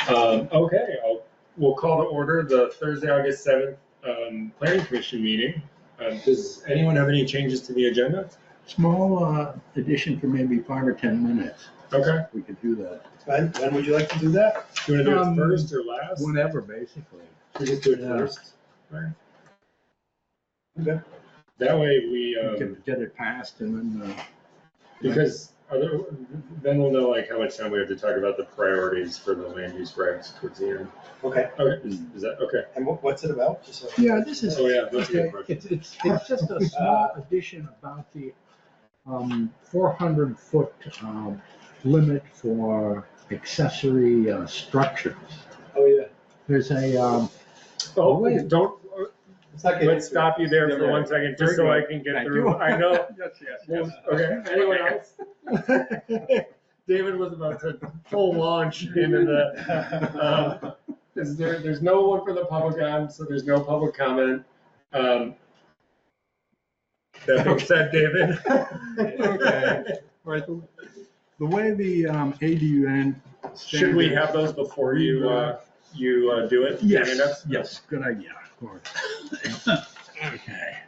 Okay, we'll call to order the Thursday, August 7th Planning Commission meeting. Does anyone have any changes to the agenda? Small addition for maybe 5 or 10 minutes. Okay. We could do that. When would you like to do that? Do you want to do it first or last? Whenever, basically. We just do it first. Right. Okay. That way we can get it passed and then. Because then we'll know like how much time we have to talk about the priorities for the land use regs towards the end. Okay. Okay. Is that okay? And what's it about? Just so yeah, this is. Oh yeah, that's okay. a good question. It's just a small addition about the 400-foot limit for accessory structures. Oh yeah. There's a. Don't. Let's stop you there for 1 second, just so I can get through. I know. Yes. Okay. Anyone else? David was about to full launch into the. There's no one for the public on, so there's no public comment. That being said, David. Okay. Right. The way the ADUN. Should we have those before you do it? Yes. Yes. Good idea. Of course. Okay.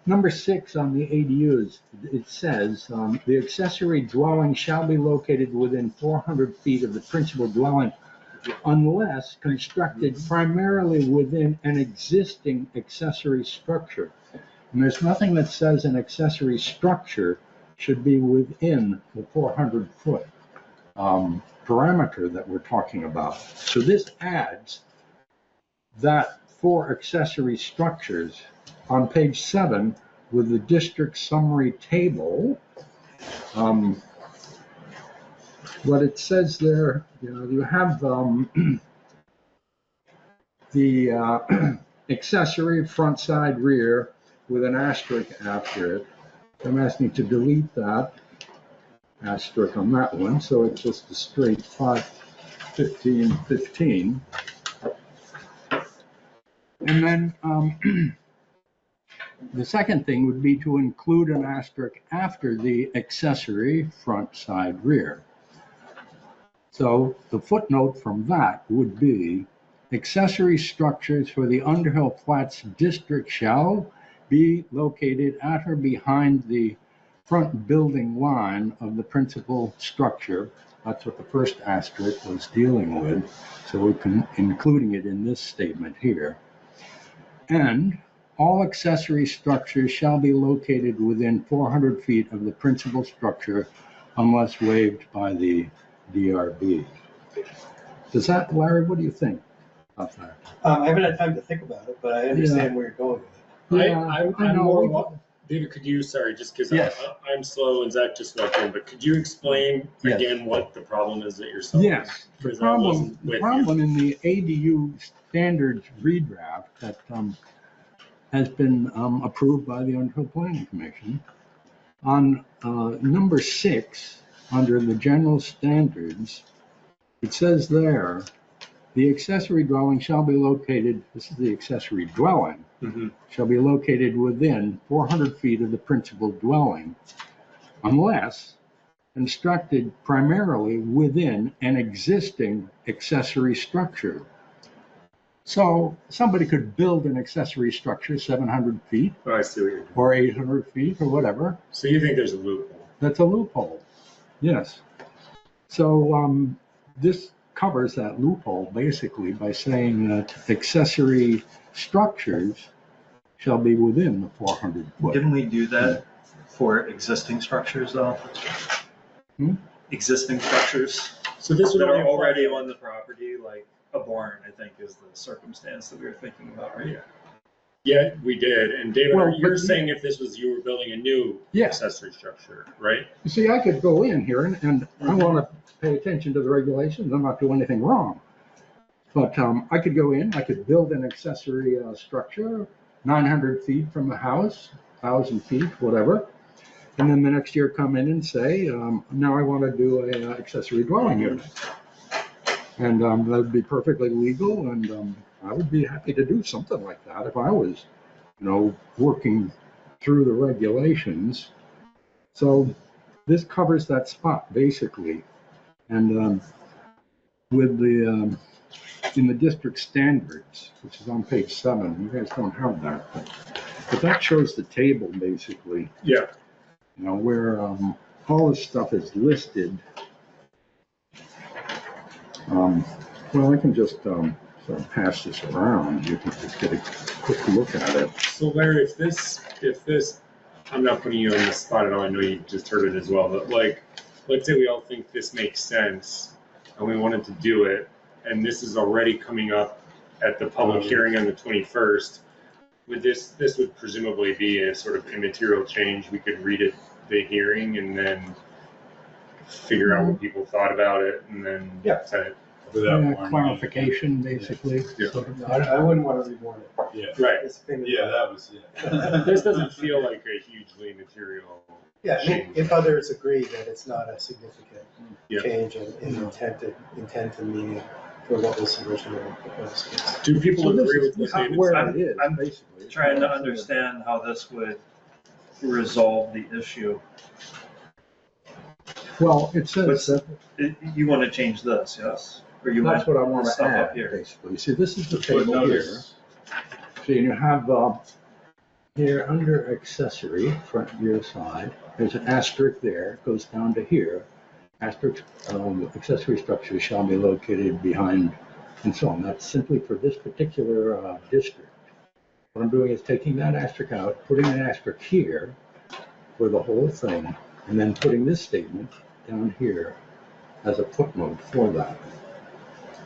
Number 6 on the ADUs, it says the accessory dwelling shall be located within 400 feet of the principal dwelling unless constructed primarily within an existing accessory structure. And there's nothing that says an accessory structure should be within the 400-foot parameter that we're talking about. So this adds that for accessory structures on page 7 with the district summary table. What it says there, you have the accessory front, side, rear with an asterisk after it. I'm asking to delete that asterisk on that one, so it's just a straight 5-15-15. And then the second thing would be to include an asterisk after the accessory front, side, rear. So the footnote from that would be accessory structures for the Underhill Flats district shall be located at or behind the front building line of the principal structure. That's what the first asterisk was dealing with. So we're including it in this statement here. And all accessory structures shall be located within 400 feet of the principal structure unless waived by the DRB. Does that, Larry, what do you think about that? I haven't had time to think about it, but I understand where you're going with it. I'm more. David, could you, sorry, just because I'm slow and Zach just walked in, but could you explain again what the problem is that you're solving? Yes, the problem in the ADU standards redraft that has been approved by the Underhill Planning Commission. On number 6, under the general standards, it says there, the accessory dwelling shall be located, this is the accessory dwelling, shall be located within 400 feet of the principal dwelling, unless constructed primarily within an existing accessory structure. So somebody could build an accessory structure 700 feet, I see what you're doing. Or 800 feet, or whatever. So you think there's a loophole? That's a loophole, yes. So this covers that loophole basically by saying that accessory structures shall be within the 400 foot. Didn't we do that for existing structures though? Existing structures So this would that are already on the property, like a barn, I think is the circumstance that we were thinking about, right? Yeah, we did. And David, Well, you're saying if this was you were building a new accessory structure, right? You see, I could go in here and I want to pay attention to the regulations. I'm not doing anything wrong. But I could go in, I could build an accessory structure 900 feet from the house, 1,000 feet, whatever. And then the next year come in and say, now I want to do an accessory dwelling unit. And that would be perfectly legal, and I would be happy to do something like that if I was, working through the regulations. So this covers that spot basically. And with the, in the district standards, which is on page 7, you guys don't have that, but that shows the table basically, Yeah. you know, where all this stuff is listed. Well, I can just sort of pass this around. You can just get a quick look at it. So Larry, if this, I'm not putting you on the spot at all. I know you just heard it as well, but like, let's say we all think this makes sense and we wanted to do it, and this is already coming up at the public hearing on the 21st. Would this would presumably be a sort of immaterial change. We could read it, the hearing, and then figure out what people thought about it, and then set it. Clarification, basically. Yeah. Sort of. I wouldn't want to rewarn it. Yeah. Right. It's a pain in the Yeah, butt. that was, yeah. This doesn't feel like a hugely material Yeah, I mean, change. if others agree that it's not a significant Yeah. change in intent and meaning for what was originally proposed. Do people So this agree is with what David where said? it is, I'm basically. Trying to understand how this would resolve the issue. Well, it says that You want to change this, yes? Or you that's want what I want to stuff up add, here? basically. See, this is the table here. Notice. So you have here under accessory, front, rear, side, there's an asterisk there, goes down to here. Asterisk, accessory structures shall be located behind, and so on. That's simply for this particular district. What I'm doing is taking that asterisk out, putting an asterisk here for the whole thing, and then putting this statement down here as a footnote for that,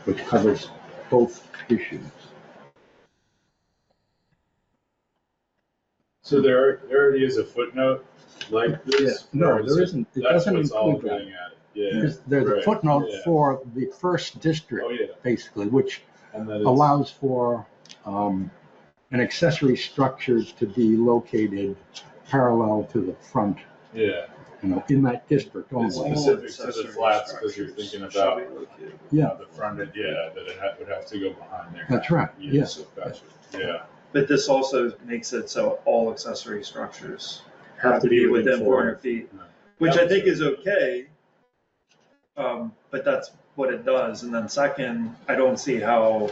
which covers both issues. So there already is a footnote like this? No, Or is there it- isn't. It That's doesn't what's all include that. getting at it. Yeah. Because there's a right, footnote yeah. for the first district, Oh, yeah. basically, which And then it's, allows for an accessory structure to be located parallel to the front, yeah, you know, in that district it's only. specific to the Accessory flats because you're structures thinking shall about be located. Yeah, the front end, yeah, that it would have to go behind there. that's right, Yeah, yes. so gotcha. Yeah. But this also makes it so all accessory structures have to be within 400 feet, which I think is okay. But that's what it does. And then second, I don't see how,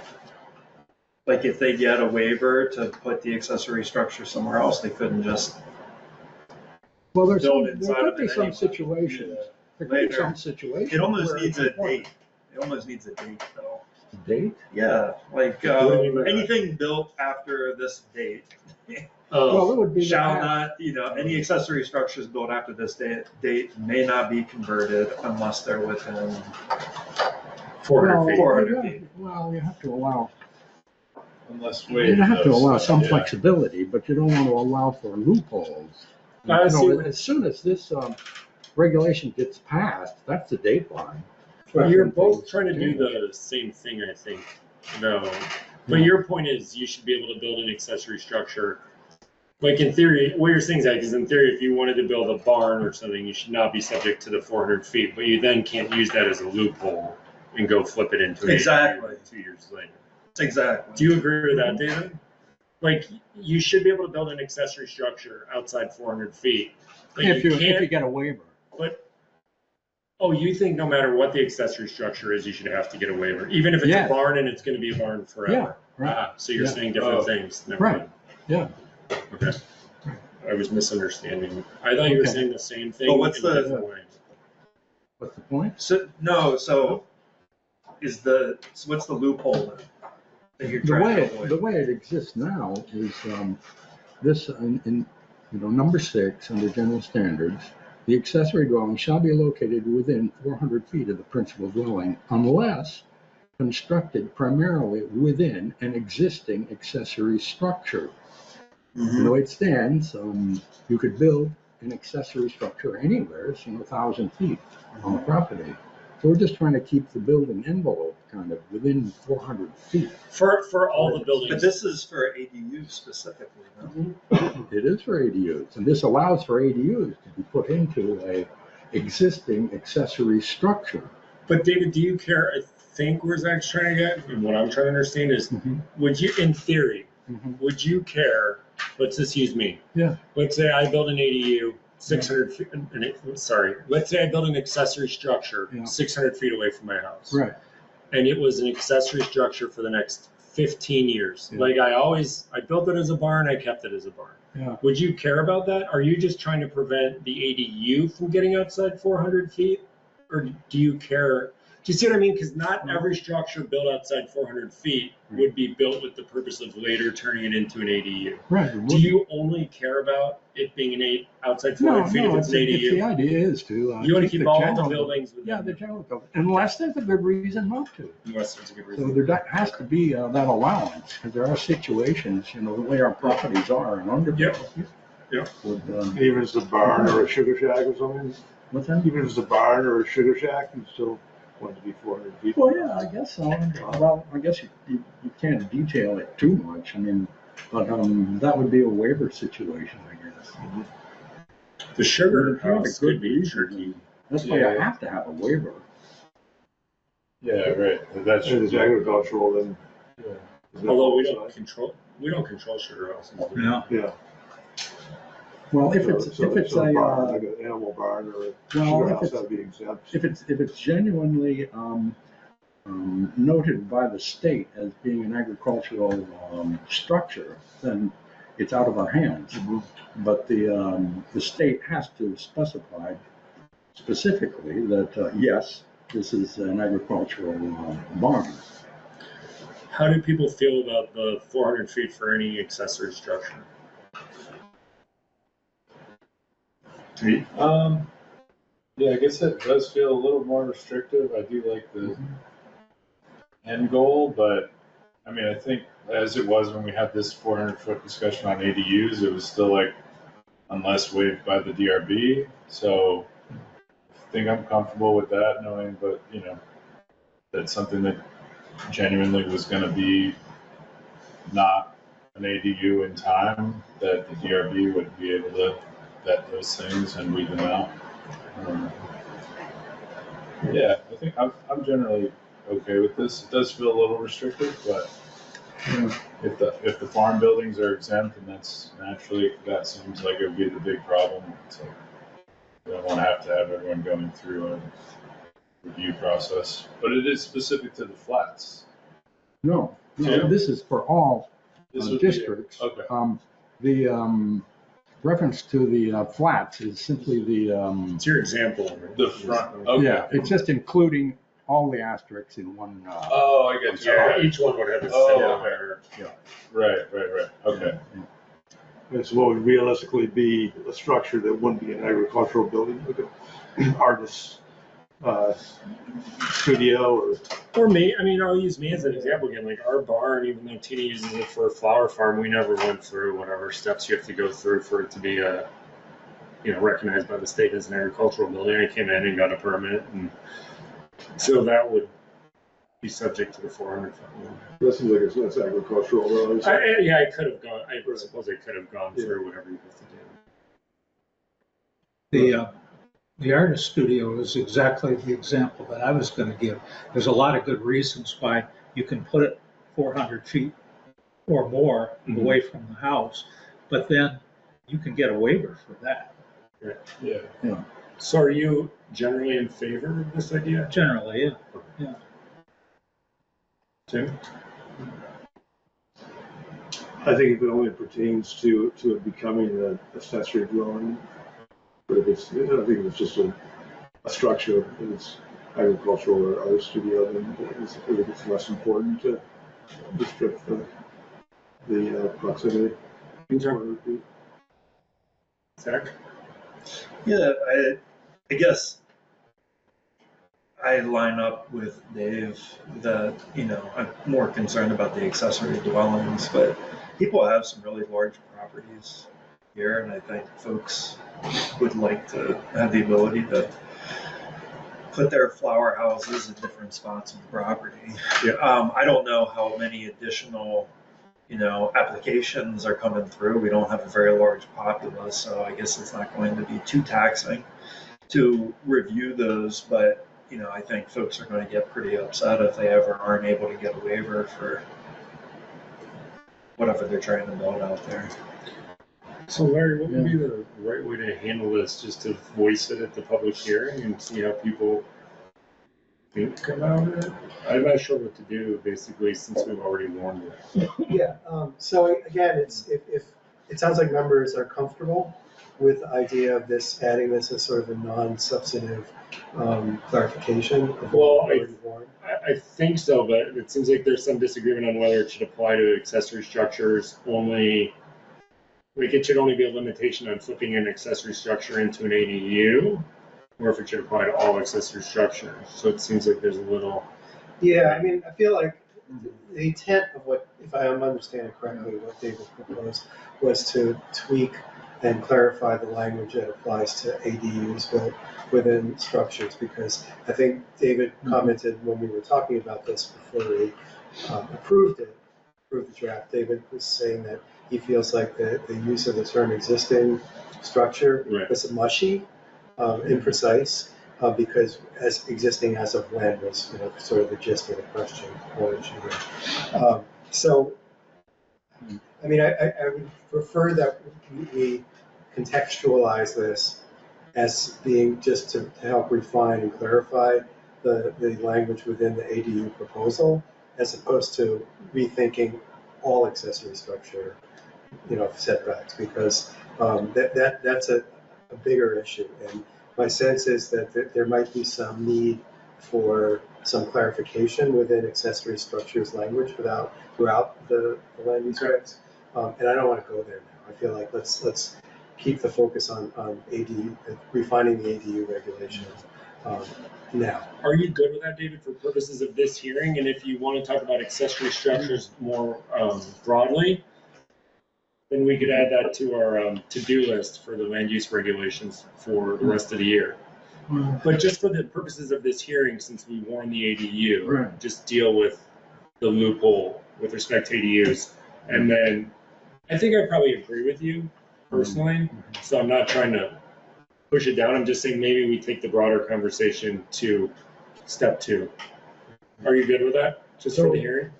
like if they get a waiver to put the accessory structure somewhere else, they couldn't just, Well, there's Build there inside could of be it some anyway. situations, there could be Later. some situations. it almost where needs it's a important. date. It almost needs a date though. Date? Yeah, like What do you mean by that? anything built after this date Well, it would be. the shall past. not, any accessory structures built after this date may not be converted unless they're within 400 feet. 400 feet. Well, you have to allow, Unless you waived. have to though, allow so, some yeah. flexibility, but you don't want to allow for loopholes. I You see know, what- as soon as this regulation gets passed, that's the date line. But you're When both things trying to do change. the same thing, I think, though. But your point is you should be able to build an accessory structure. Like in theory, what you're saying, Zach, is in theory, if you wanted to build a barn or something, you should not be subject to the 400 feet, but you then can't use that as a loophole and go flip it into an Exactly. ADU 2 years later. Exactly. Do you agree with that, David? Like, you should be able to build an accessory structure outside 400 feet, but If you you can't, get a waiver. but, oh, you think no matter what the accessory structure is, you should have to get a waiver, even if it's Yeah. a barn and it's gonna be a barn forever? Yeah, right, Ah, so you're Yeah. saying different Oh. things. Never Right. mind. yeah. Okay. I was misunderstanding. I thought you were Okay. saying the same thing But what's in a the- different way. What's the point? So what's the loophole then that you're The trying way, to avoid? the way it exists now is this in number 6 under general standards, the accessory dwelling shall be located within 400 feet of the principal dwelling unless constructed primarily within an existing accessory structure. Mhm. The way it stands, you could build an accessory structure anywhere, 1,000 feet on the property. So we're just trying to keep the building envelope kind of within 400 feet. For all the But buildings. this is for ADUs specifically, no? It is for ADUs, and this allows for ADUs to be put into a existing accessory structure. But David, do you care? I think where Zach's trying to get, and what I'm trying to understand is, would you, in theory, would you care? Let's just use me. Yeah. Let's say I build an ADU 600 feet, let's say I build an accessory structure Yeah. 600 feet away from my house. Right. And it was an accessory structure for the next 15 years. Yeah. Like I built it as a barn, I kept it as a barn. Yeah. Would you care about that? Are you just trying to prevent the ADU from getting outside 400 feet? Or do you care? Do you see what I mean? Because not every structure built outside 400 feet would be built with the purpose of later turning it into an ADU. Right. Do you only care about it being outside 400 feet if it's an the ADU? idea is to. You want to keep all the general- buildings within. Yeah, the general building, unless there's a good reason not to. Unless there's a good So reason. there has to be that allowance, because there are situations, the way our properties are in Underhill. Yeah. With, Even if it's a barn or a sugar shack or something, what's that? even if it's a barn or a sugar shack, you still want it to be 400 feet. Well, yeah, I guess so. Well, I guess you can't detail it too much. I mean, but that would be a waiver situation, I guess. The sugar If you have a house good could be reason, tricky. That's why Yeah. I have to have a waiver. Yeah, right. That's If it's agricultural, then. Yeah. Although we don't control sugar houses. Yeah. Yeah. Well, if So- it's so- if it's so a barn, like an animal barn or a well, sugar if house, it's that'd be exempt. if it's genuinely noted by the state as being an agricultural structure, then it's out of our hands. Mhm. But the state has to specify specifically that yes, this is an agricultural barn. How do people feel about the 400 feet for any accessory structure? Yeah, I guess it does feel a little more restrictive. I do like the end goal, but I mean, I think as it was when we had this 400-foot discussion on ADUs, it was still like, unless waived by the DRB. So I think I'm comfortable with that, knowing, but that's something that genuinely was going to be not an ADU in time, that the DRB would be able to vet those things and weed them out. Yeah, I think I'm generally okay with this. It does feel a little restrictive, but if the farm buildings are exempt, and that's naturally, that seems like it would be the big problem. So we don't want to have everyone going through a review process, but it is specific to the flats. No, Yeah. this is for all This would be- districts. Okay. The reference to the flats is simply the It's your example. Right? The front. Okay. yeah, it's just including all the asterisks in one. Oh, I get you. Yeah, each one would have a Oh, similar. Right. Okay. And so what would realistically be a structure that wouldn't be an agricultural building, like an artist's studio Or me, I mean, I'll use me as an example again. Like our barn, even though Tina uses it for a flower farm, we never went through whatever steps you have to go through for it to be recognized by the state as an agricultural building. I came in and got a permit, and so that would be subject to the 400 foot rule. That seems like it's agricultural, though. I could have gone. I suppose I could have gone through whatever you have to do. The artist studio is exactly the example that I was going to give. There's a lot of good reasons why you can put it 400 feet or more away from the house, but then you can get a waiver for that. Yeah. So are you generally in favor of this idea, Generally, yeah. Tim? I think if it only pertains to it becoming an accessory dwelling, but if it's, I think if it's just a structure, if it's agricultural or art studio, then I think it's less important to restrict the proximity. Zach? Yeah, I guess I line up with Dave that, I'm more concerned about the accessory dwellings, but people have some really large properties here, and I think folks would like to have the ability to put their flower houses in different spots of the property. Yeah. I don't know how many additional applications are coming through. We don't have a very large populace, so I guess it's not going to be too taxing to review those, but I think folks are going to get pretty upset if they ever aren't able to get a waiver for whatever they're trying to build out there. So Larry, what would be the right way to handle this? Just to voice it at the public hearing and see how people think about it? I'm not sure what to do, basically, since we've already warned it. Yeah, so again, if it sounds like members are comfortable with the idea of this, adding this as sort of a non-substantive clarification of Well, what we already warned. I think so, but it seems like there's some disagreement on whether it should apply to accessory structures only. Like, it should only be a limitation on flipping an accessory structure into an ADU, or if it should apply to all accessory structures. So it seems like there's a little. Yeah, I mean, I feel like the intent of what, if I am understanding correctly, what David proposed was to tweak and clarify the language that applies to ADUs built within structures, because I think David commented when we were talking about this before we approved the draft. David was saying that he feels like the use of the term existing structure was mushy, imprecise. Because as existing as of when was, sort of the gist of the question. So, I mean, I would prefer that we contextualize this as being just to help refine and clarify the language within the ADU proposal, as opposed to rethinking all accessory structure, setbacks, because that's a bigger issue. And my sense is that there might be some need for some clarification within accessory structures language throughout the land use regs. And I don't want to go there now. I feel like let's keep the focus on ADU, refining the ADU regulations now. Are you good with that, David, for purposes of this hearing? And if you want to talk about accessory structures more broadly, then we could add that to our to-do list for the land use regulations for the rest of the year. But just for the purposes of this hearing, since we warned the ADU, just deal with the loophole with respect to ADUs. And then I think I probably agree with you personally, so I'm not trying to push it down. I'm just saying maybe we take the broader conversation to step 2. Are you good with that, just for the hearing?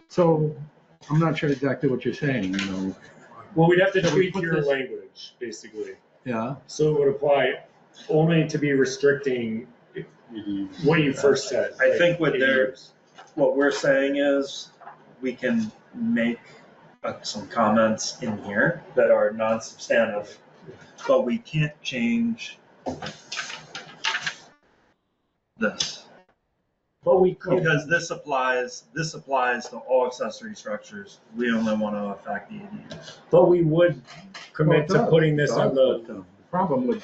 So I'm not sure exactly what you're saying, Well, we'd have to So we tweak put your this- language, basically. Yeah, So it would apply only to be restricting what you first said. I think what ADUs. what we're saying is we can make some comments in here that are non-substantive, but we can't change this. But we could. Because this applies to all accessory structures. We only want to affect the ADUs. But we would commit Well, it to putting this does, on but, the. the problem with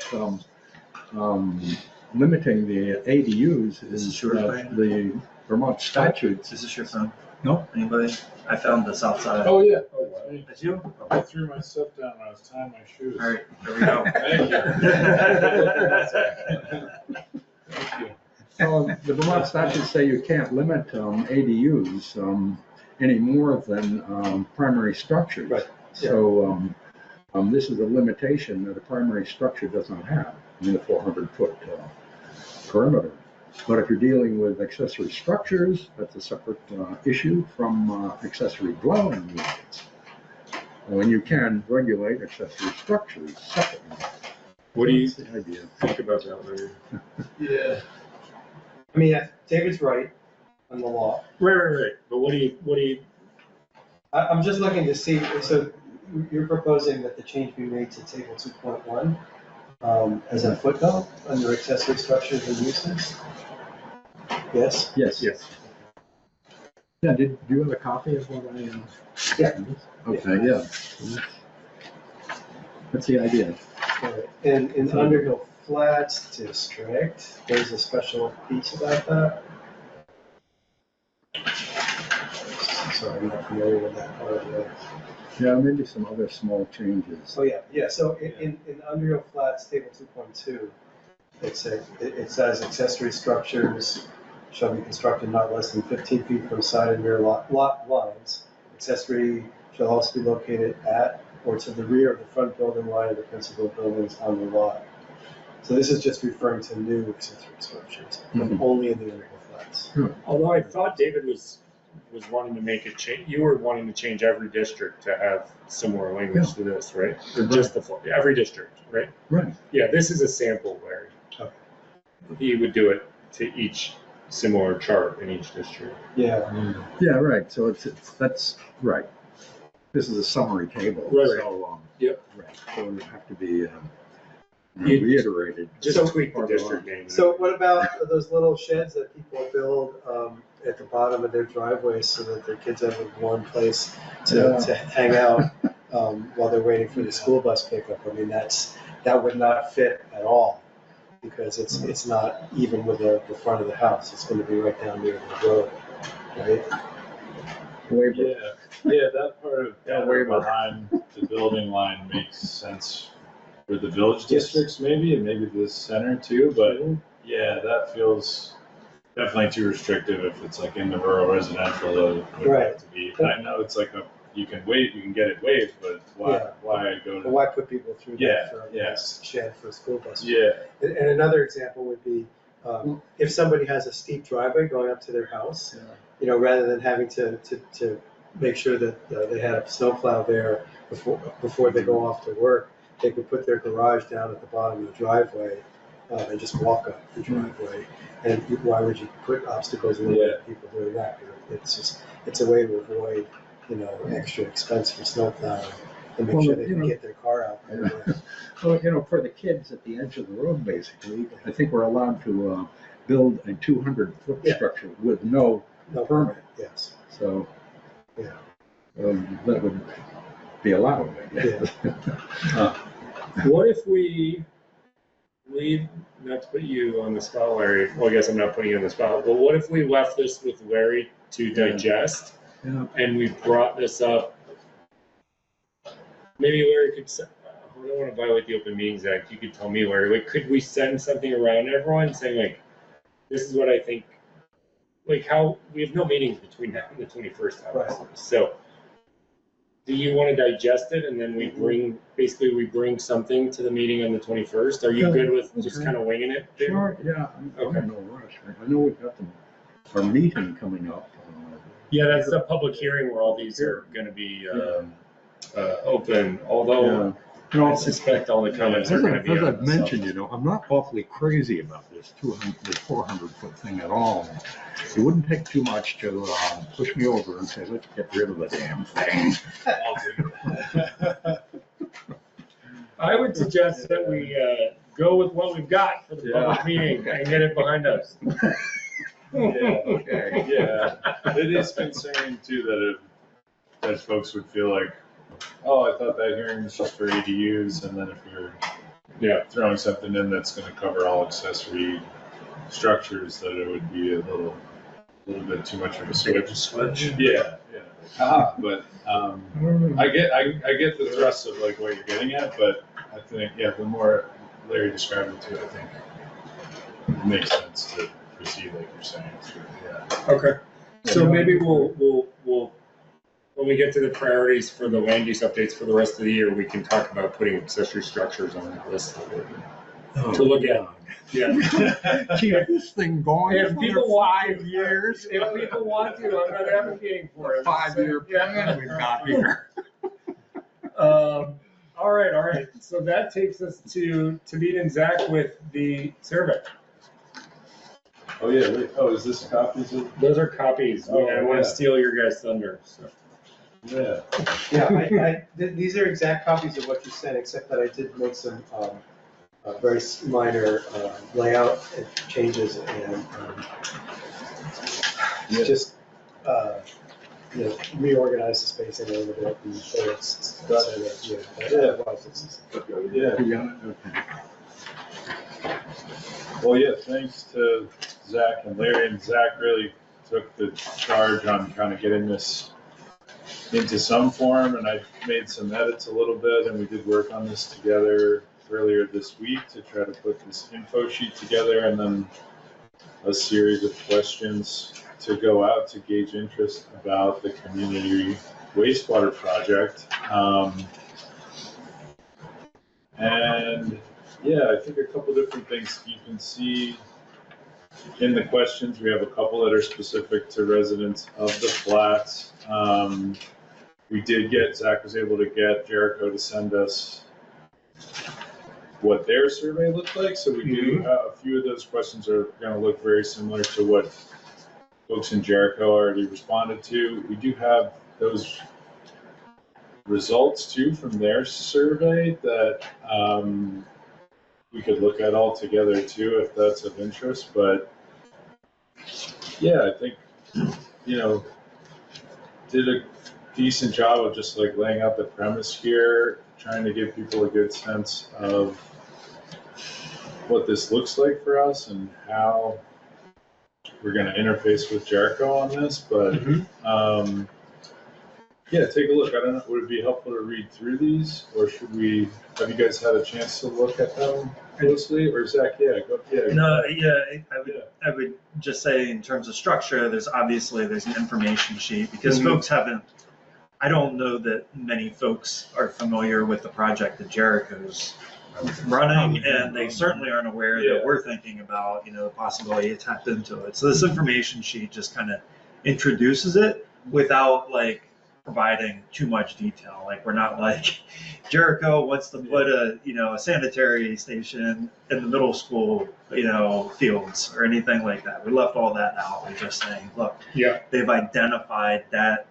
limiting the ADUs This is is your that thing? the Vermont statutes. Is this your phone? No. Anybody? I found this outside. Oh, yeah. It's you? Oh. I threw my stuff down when I was tying my shoes. All right, there we go. Thank you. The Vermont statutes say you can't limit ADUs any more than primary structures. Right. So this is a limitation that a primary structure does not have in the 400-foot perimeter. But if you're dealing with accessory structures, that's a separate issue from accessory dwelling units. And you can regulate accessory structures separately. What do you That's the idea. think about that, Larry? Yeah. I mean, David's right on the law. Right. But what do you? I'm just looking to see, so you're proposing that the change be made to table 2.1 as a footnote under accessory structures and uses? Yes? Yes. Yes. Yeah, do you have a copy of what I? Yeah. Okay, yeah. That's the idea. And in Underhill Flats District, there's a special piece about that. Sorry, I'm not familiar with that part of it. Yeah, maybe some other small changes. Oh, yeah. So in Underhill Flats, table 2.2, it says accessory structures shall be constructed not less than 15 feet from side and rear lot lines. Accessory shall also be located at or to the rear of the front building line of the principal buildings on the lot. So this is just referring to new accessory structures, only in the Underhill Flats. Although I thought David was was wanting to make a change, you were wanting to change every district to have similar language to this, right? Or just every district, right? Right. Yeah, this is a sample, Larry. Okay. He would do it to each similar chart in each district. Yeah. Yeah, right, so that's, right. This is a summary table. Right. So, Yep. right, so it would have to be You- reiterated. Just So- tweak the district name. So what about those little sheds that people build at the bottom of their driveways so that their kids have a warm place to hang out while they're waiting for the school bus pickup? I mean, that would not fit at all because it's not even with the front of the house. It's going to be right down near the road, right? Yeah, that part of way behind the building line makes sense for the village districts maybe, and maybe the center too, but yeah, that feels definitely too restrictive if it's like in the rural residential, it would Right. have to be. And I know it's like you can get it waived, but why go But to? why put people through Yeah, that for a yeah. nice shed for a school bus? Yeah, And another example would be if somebody has a steep driveway going up to their house, rather than having to make sure that they had a snowplow there before they go off to work, they could put their garage down at the bottom of the driveway and just walk up the driveway. And why would you put obstacles in the way of people doing that? It's a way to avoid extra expense for snowplowing and make sure they can get their car out right away. Well, for the kids at the edge of the road, basically, I think we're allowed to build a 200-foot structure with no permit. Yes. So, Yeah. that would be allowed, I guess. What if we leave, not to put you on the spot, Larry, well, I guess I'm not putting you on the spot, but what if we left this with Larry to digest? Yeah. And we brought this up, maybe Larry could, I don't want to violate the Open Meetings Act, you could tell me, Larry, like, could we send something around everyone saying like, this is what I think, like how, we have no meetings between now and the 21st, obviously. Right. So, do you want to digest it and then we bring something to the meeting on the 21st? Are you good with just kind of winging it? Sure, yeah, I'm in no rush. I know we've got our meeting coming up. Yeah, that's the public hearing where all these are going to be open, although I suspect all the comments are going to be As on I've the mentioned, I'm not awfully crazy about this 400-foot thing at all. It wouldn't take too much to push me over and say, let's get rid of the damn thing. I would suggest that we go with what we've got for the public meeting and get it behind us. Okay. yeah. It is concerning too that folks would feel like, oh, I thought that hearing was just for ADUs, and then if you're throwing something in that's going to cover all accessory structures, that it would be a little bit too much of a switch. Yeah. But I get the thrust of like what you're getting at, but I think the more Larry described it too, I think it makes sense to proceed like you're saying. Okay. So maybe we'll when we get to the priorities for the land use updates for the rest of the year, we can talk about putting accessory structures on that list to look at. Yeah. Keep this thing going If for people want 5 years. If people want to, I'm not advocating for it. 5-year plan we've got here. All right. So that takes us to meet and Zach with the survey. Oh yeah. Wait, is this copies of? Those are copies. Oh, I want to steal your guys' thunder. So. Yeah. Yeah, these are exact copies of what you sent, except that I did make some very minor layout changes and just reorganize the spacing a little bit and so it's Well, yeah, thanks to Zach and Larry, and Zach really took the charge on kind of getting this into some form, and I made some edits a little bit, and we did work on this together earlier this week to try to put this info sheet together, and then a series of questions to go out to gauge interest about the community wastewater project. And yeah, I think a couple different things. You can see In the questions, we have a couple that are specific to residents of the flats. We did Zach was able to get Jericho to send us what their survey looked like. So we do have a few of those questions are going to look very similar to what folks in Jericho already responded to. We do have those results too from their survey that we could look at all together too if that's of interest. But yeah, I think, did a decent job of just like laying out the premise here, trying to give people a good sense of what this looks like for us and how we're going to interface with Jericho on this. But yeah, take a look. I don't know, would it be helpful to read through these, or have you guys had a chance to look at them closely? Or Zach, No, I would just say in terms of structure, there's an information sheet because folks haven't, I don't know that many folks are familiar with the project that Jericho's running, and they certainly aren't aware that we're thinking about, the possibility to tap into it. So this information sheet just kind of introduces it without like providing too much detail. Like we're not like Jericho wants to put a sanitary station in the middle school fields or anything like that. We left all that out. We're just saying, look, they've identified that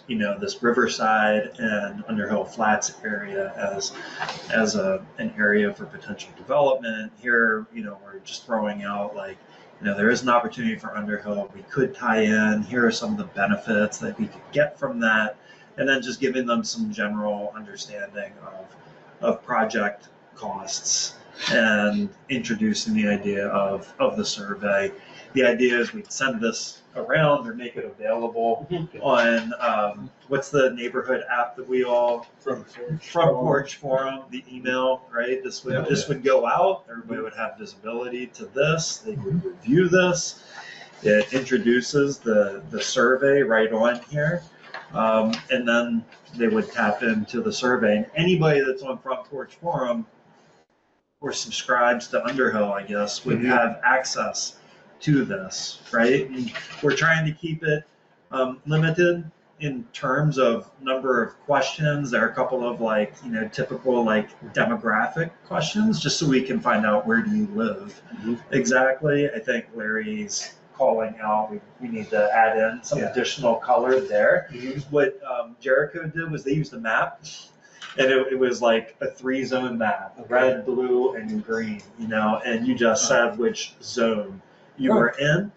this Riverside and Underhill Flats area as an area for potential development. Here, we're just throwing out like, there is an opportunity for Underhill. We could tie in. Here are some of the benefits that we could get from that. And then just giving them some general understanding of project costs and introducing the idea of the survey. The idea is we'd send this around or make it available on what's the neighborhood app that we all Front Porch Forum, the email, right? This would go out. Everybody would have visibility to this. They would review this. It introduces the survey right on here, and then they would tap into the survey. And anybody that's on Front Porch Forum or subscribes to Underhill, I guess, would have access to this, right? And we're trying to keep it limited in terms of number of questions. There are a couple of typical demographic questions, just so we can find out where do you live exactly. I think Larry's calling out, we need to add in some additional color there. What Jericho did was they used a map, and it was like a 3-zone map, red, blue, and green, and you just said which zone you were in.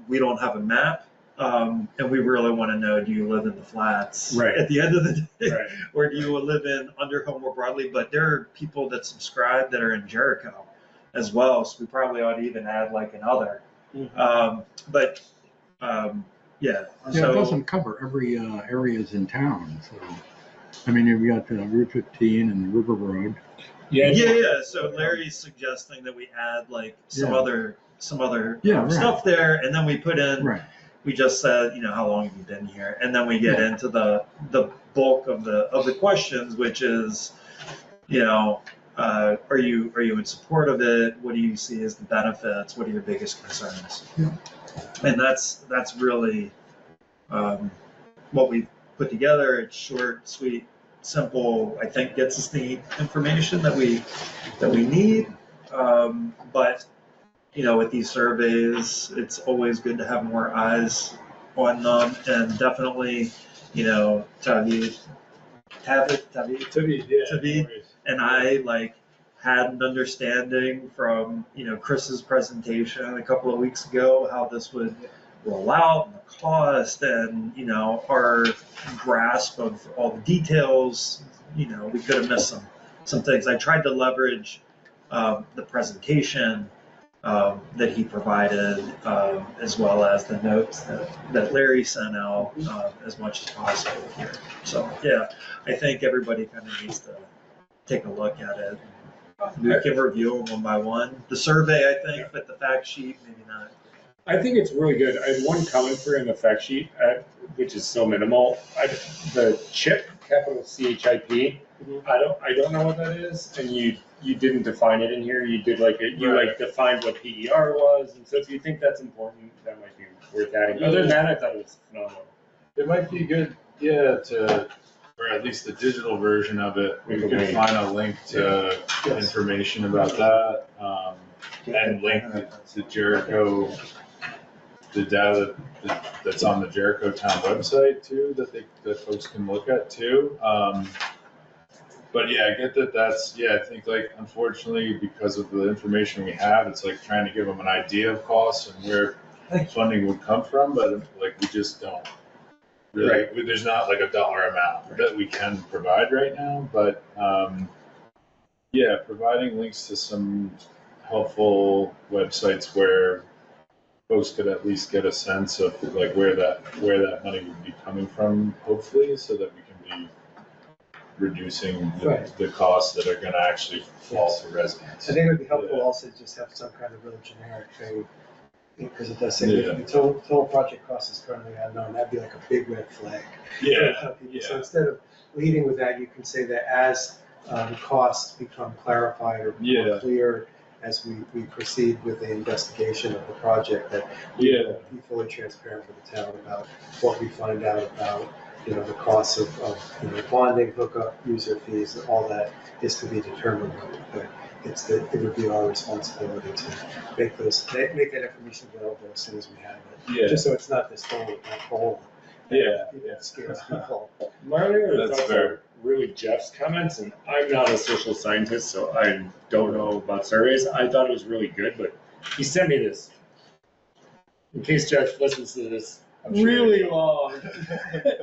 We don't have a map, and we really want to know, do you live in the flats at the end of the day, or do you live in Underhill more broadly? But there are people that subscribe that are in Jericho as well, so we probably ought to even add like another. It doesn't cover every areas in town. So, I mean, you've got Route 15 and River Road. So Larry's suggesting that we add like some other stuff there, and then we put in. We just said, how long have you been here, and then we get into the bulk of the questions, which is, are you in support of it? What do you see as the benefits? What are your biggest concerns? And that's really what we put together. It's short, sweet, simple. I think gets us the information that we need. But with these surveys, it's always good to have more eyes on them, and definitely, Tavid and I had an understanding from Chris's presentation a couple of weeks ago how this would roll out and the cost and our grasp of all the details. We could have missed some things. I tried to leverage the presentation that he provided, as well as the notes that Larry sent out, as much as possible here. So I think everybody kind of needs to take a look at it. We can review them one by one. The survey, I think, but the fact sheet, maybe not. I think it's really good. I have one comment for you in the fact sheet, which is so minimal. The CHIP, capital CHIP, I don't know what that is, and you you didn't define it in here. You did like you Right. like defined what PER was, and so if you think that's important, that might be worth adding. Other than that, I thought it was phenomenal. It might be good, yeah, or at least the digital version of it. We With a could link. find a link to information about that, and link to Jericho, the data that's on the Jericho Town website too, that folks can look at too. But yeah, I get that's, I think like unfortunately because of the information we have, it's like trying to give them an idea of costs and where funding would come from, but like we just don't. Really, there's not like a dollar amount that we can provide right now, but providing links to some helpful websites where folks could at least get a sense of like where that money would be coming from, hopefully, so that we can be reducing the costs that are going to actually fall to residents. I think it would be helpful also to just have some kind of real generic thing, because it does say that the total project cost is currently unknown. That'd be like a big red flag. So instead of leading with that, you can say that as the costs become clarified or more clear as we proceed with the investigation of the project, that we will be fully transparent with the town about what we find out about the costs of bonding, hookup, user fees, all that is to be determined. But it would be our responsibility to make that information available as soon as we have it. Just so it's not this whole scares people. My only That's thoughts fair. are really Jeff's comments, and I'm not a social scientist, so I don't know about surveys. I thought it was really good, but he sent me this. In case Jeff listens to this really long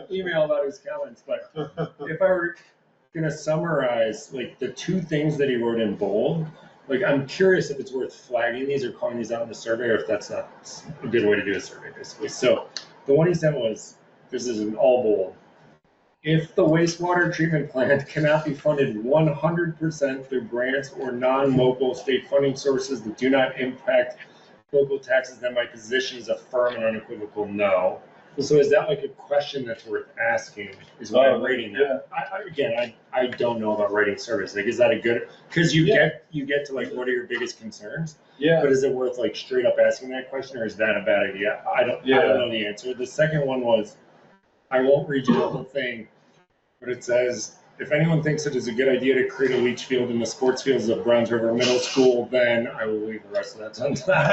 email about his comments, but if I were gonna summarize like the two things that he wrote in bold, like I'm curious if it's worth flagging these or calling these out in the survey, or if that's not a good way to do a survey, basically. So the one he sent was, this is in all bold. If the wastewater treatment plant cannot be funded 100% through grants or non-local state funding sources that do not impact local taxes, then my position is a firm and unequivocal no. So is that like a question that's worth asking, is why I'm rating that? I don't know about rating surveys. Like, is that a good, because you get to like, what are your biggest concerns? Yeah. But is it worth like straight up asking that question, or is that a bad idea? I don't know the answer. The second one was, I won't read you the whole thing, but it says, if anyone thinks it is a good idea to create a leach field in the sports fields of Browns River Middle School, then I will leave the rest of that sentence out.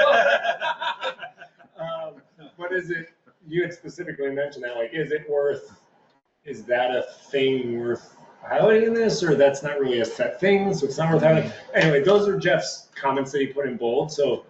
What is it? You had specifically mentioned that, like, is that a thing worth highlighting in this, or that's not really a set thing, so it's not worth highlighting? Anyway, those are Jeff's comments that he put in bold, so.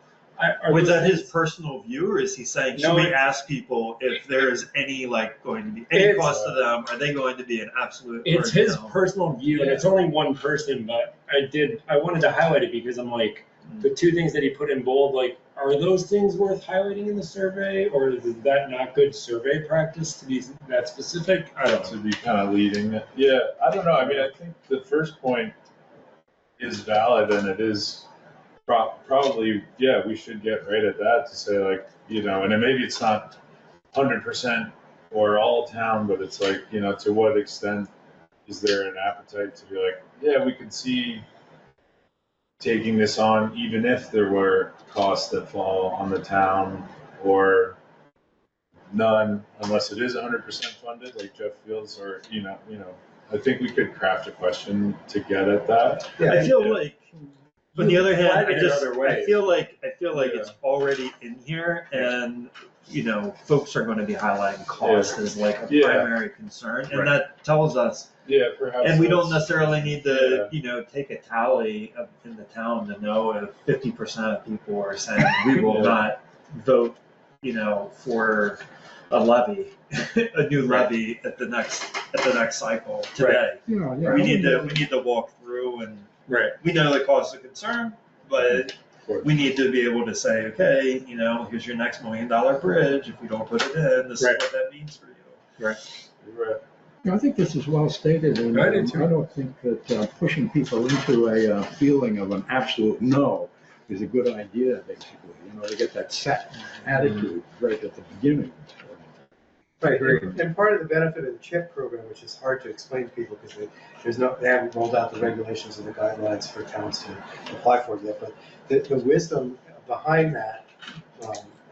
Was that his personal view, or is he saying, should we ask people if there is any, like, going to be any cost to them? Are they going to be an absolute? It's his personal view, and it's only one person, but I wanted to highlight it because I'm like, the two things that he put in bold, like, are those things worth highlighting in the survey, or is that not good survey practice to be that specific? I don't know. To be kind of leading it. Yeah, I don't know. I mean, I think the first point is valid, and it is probably, we should get right at that to say, like, and then maybe it's not 100% or all town, but it's like, to what extent is there an appetite to be like, we could see taking this on, even if there were costs that fall on the town, or none, unless it is 100% funded, like Jeff feels, or, I think we could craft a question to get at that. Yeah, I feel like, on the other hand, I feel like it's already in here, and folks are going to be highlighting cost as like a primary concern, and that tells us. Yeah, perhaps. And we don't necessarily need to, take a tally in the town to know if 50% of people are saying we will not vote, for a levy, a new levy at the next cycle today. Yeah. We need to walk through, and we know the cause of concern, but we need to be able to say, okay, here's your next $1 million bridge. If we don't put it in, this is what that means for you. Right. I think this is well stated, and I don't think that pushing people into a feeling of an absolute no is a good idea, basically. To get that set attitude right at the beginning. Right, and part of the benefit of the CHIP program, which is hard to explain to people because they haven't rolled out the regulations and the guidelines for towns to apply for it yet, but the wisdom behind that,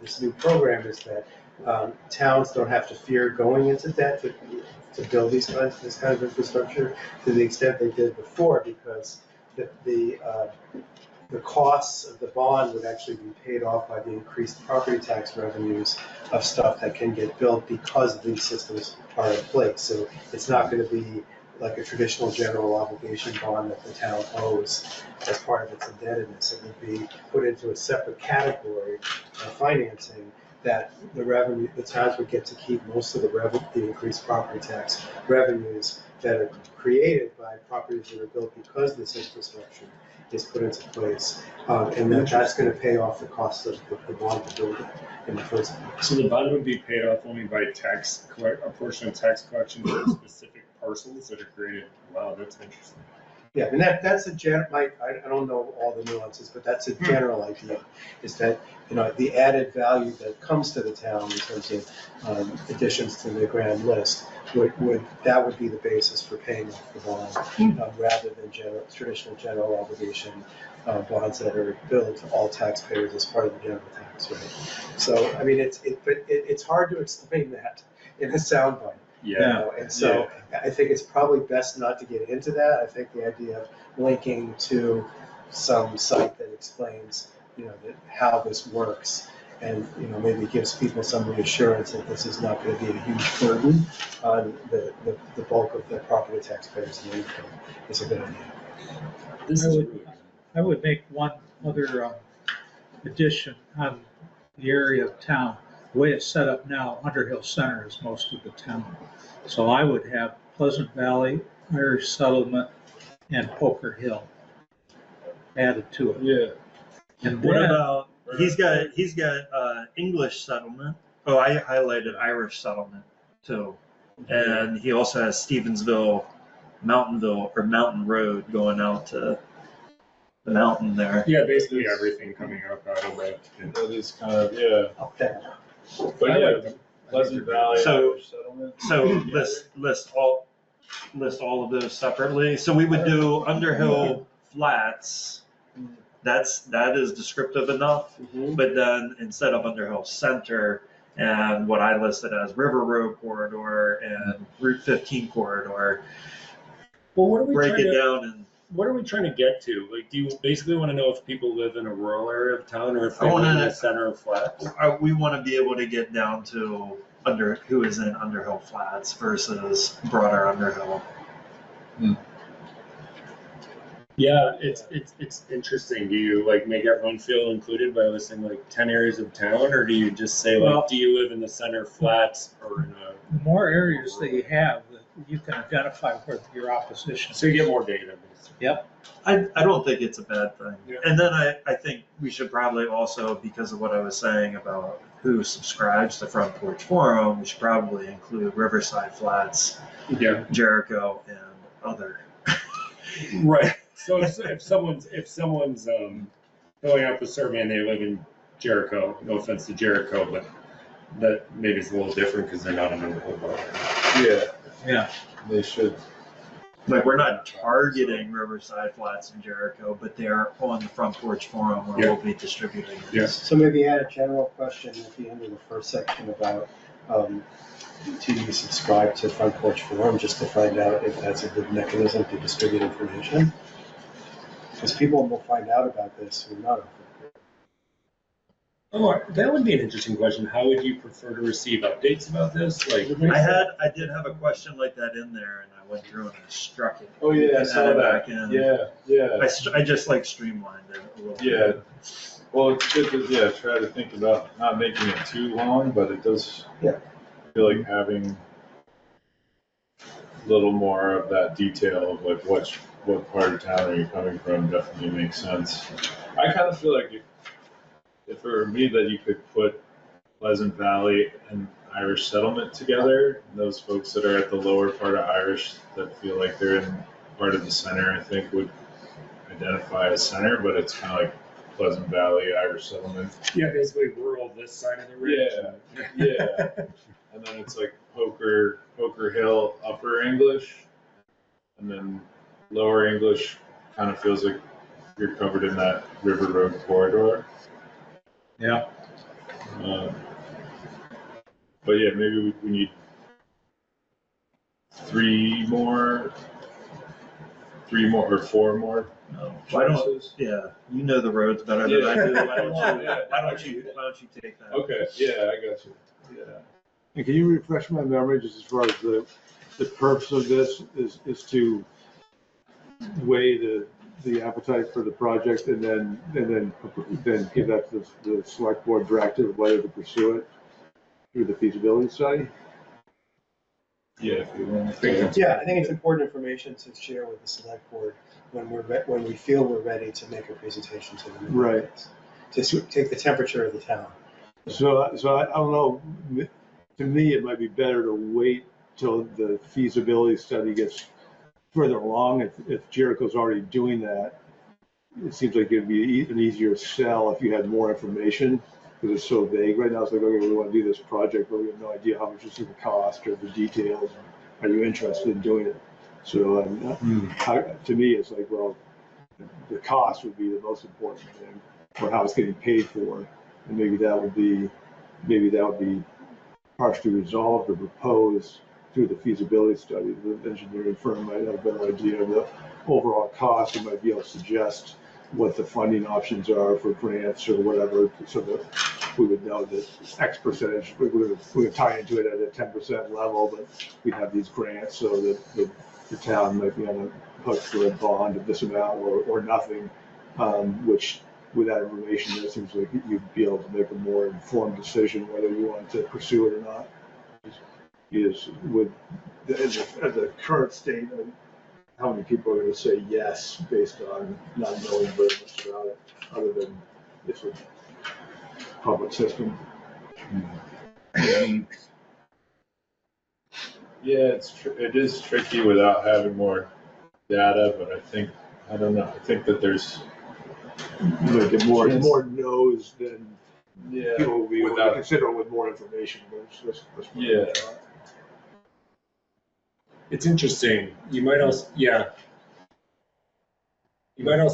this new program is that towns don't have to fear going into debt to build this kind of infrastructure to the extent they did before, because the costs of the bond would actually be paid off by the increased property tax revenues of stuff that can get built because these systems are in place. So it's not going to be like a traditional general obligation bond that the town owes as part of its indebtedness. It would be put into a separate category of financing that the towns would get to keep most of the increased property tax revenues that are created by properties that are built because this infrastructure is put into place, and that's going to pay off the cost of the bond to build it in the first place. So the bond would be paid off only by a portion of tax collection for specific parcels that are created. Wow, that's interesting. Yeah, and that's I don't know all the nuances, but that's a general idea, is that, the added value that comes to the town in terms of additions to the grand list that would be the basis for paying off the bond, rather than traditional general obligation bonds that are billed to all taxpayers as part of the general tax rate. So, I mean, it's hard to explain that in a soundbite. Yeah. And so I think it's probably best not to get into that. I think the idea of linking to some site that explains, how this works, and maybe gives people some reassurance that this is not going to be a huge burden on the bulk of the property taxpayers in the income is a good idea. I would make one other addition on the area of town. The way it's set up now, Underhill Center is most of the town. So I would have Pleasant Valley, Irish Settlement, and Poker Hill added to it. Yeah. And What then, about, he's got English settlement. Oh, I highlighted Irish settlement too. And he also has Stevensville, Mountainville, or Mountain Road going out to the mountain there. Yeah, basically everything coming up out of that. That is kind of, Up there. but I yeah, like them. Pleasant Valley, So- Irish Settlement. So list all of those separately. So we would do Underhill Flats. That is descriptive enough. But then instead of Underhill Center and what I listed as River Road corridor and Route 15 corridor, Well, what are we break trying it to? down and What are we trying to get to? Like, do you basically want to know if people live in a rural area of town or if they I live wanna- in the center of flats? we want to be able to get down to who is in Underhill Flats versus broader Underhill. Yeah, it's interesting. Do you like make everyone feel included by listing like 10 areas of town, or do you just say like, Well- do you live in the center flats or in a? the more areas that you have, you can identify where your opposition is. So you get more data. Basically. Yep. I don't think it's a bad thing. Yeah. And then I think we should probably also, because of what I was saying about who subscribes to Front Porch Forum, we should probably include Riverside Flats, Yeah. Jericho, and other. Right. So if someone's filling out the survey and they live in Jericho, no offense to Jericho, but that maybe it's a little different because they're not in the whole bar. Yeah, Yeah. they should. Like, we're not targeting Riverside Flats and Jericho, but they are on the Front Porch Forum where Yeah. we'll be distributing. Yes. So maybe add a general question at the end of the first section about, do you subscribe to Front Porch Forum, just to find out if that's a good mechanism to distribute information? Because people will find out about this who are not on Front Porch. Oh, that would be an interesting question. How would you prefer to receive updates about this? Like, I did have a question like that in there, and I went through and I struck it. Oh yeah, I And saw added that. back in. Yeah. I just like streamlined it a little Yeah. bit. Well, it's good to try to think about not making it too long, but it does Yeah. feel like having a little more of that detail of like what part of town are you coming from definitely makes sense. I kind of feel like if it were me that you could put Pleasant Valley and Irish Settlement together, those folks that are at the lower part of Irish that feel like they're in part of the center, I think would identify as center, but it's kind of like Pleasant Valley, Irish Settlement. yeah, basically rural this side of the ridge. Yeah. and then it's like Poker Hill, Upper English, and then Lower English kind of feels like you're covered in that River Road corridor. Yeah. But yeah, maybe we need three more or four more. No, why don't, choices. yeah, you know the roads better than I do. Yeah. Why don't you take that? Okay, yeah, I got you. Yeah. And can you refresh my memory just as far as the purpose of this is to weigh the appetite for the project and then give that to the select board directive whether to pursue it through the feasibility study? Yeah, if you want to. Yeah, I think it's important information to share with the select board when we feel we're ready to make a presentation to them. Right. To take the temperature of the town. So I don't know, to me, it might be better to wait till the feasibility study gets further along. If Jericho's already doing that, it seems like it'd be an easier sell if you had more information, because it's so vague right now. It's like, okay, we want to do this project, but we have no idea how much it's going to cost or the details. Are you interested in doing it? So to me, it's like, well, the cost would be the most important thing, or how it's getting paid for, and maybe that would be partially resolved or proposed through the feasibility study. The engineering firm might have a better idea of the overall cost and might be able to suggest what the funding options are for grants or whatever, so that we would know that X percentage, we would tie into it at a 10% level, but we'd have these grants so that the town might be on a hook for a bond of this amount or nothing, which with that information, it seems like you'd be able to make a more informed decision whether you want to pursue it or not. Is with the current state of how many people are going to say yes based on not knowing very much about it, other than it's a public system. Yeah, it is tricky without having more data, but I don't know. I think that there's Like more no's than people will be able to without consider with more information. That's yeah. It's interesting. You might also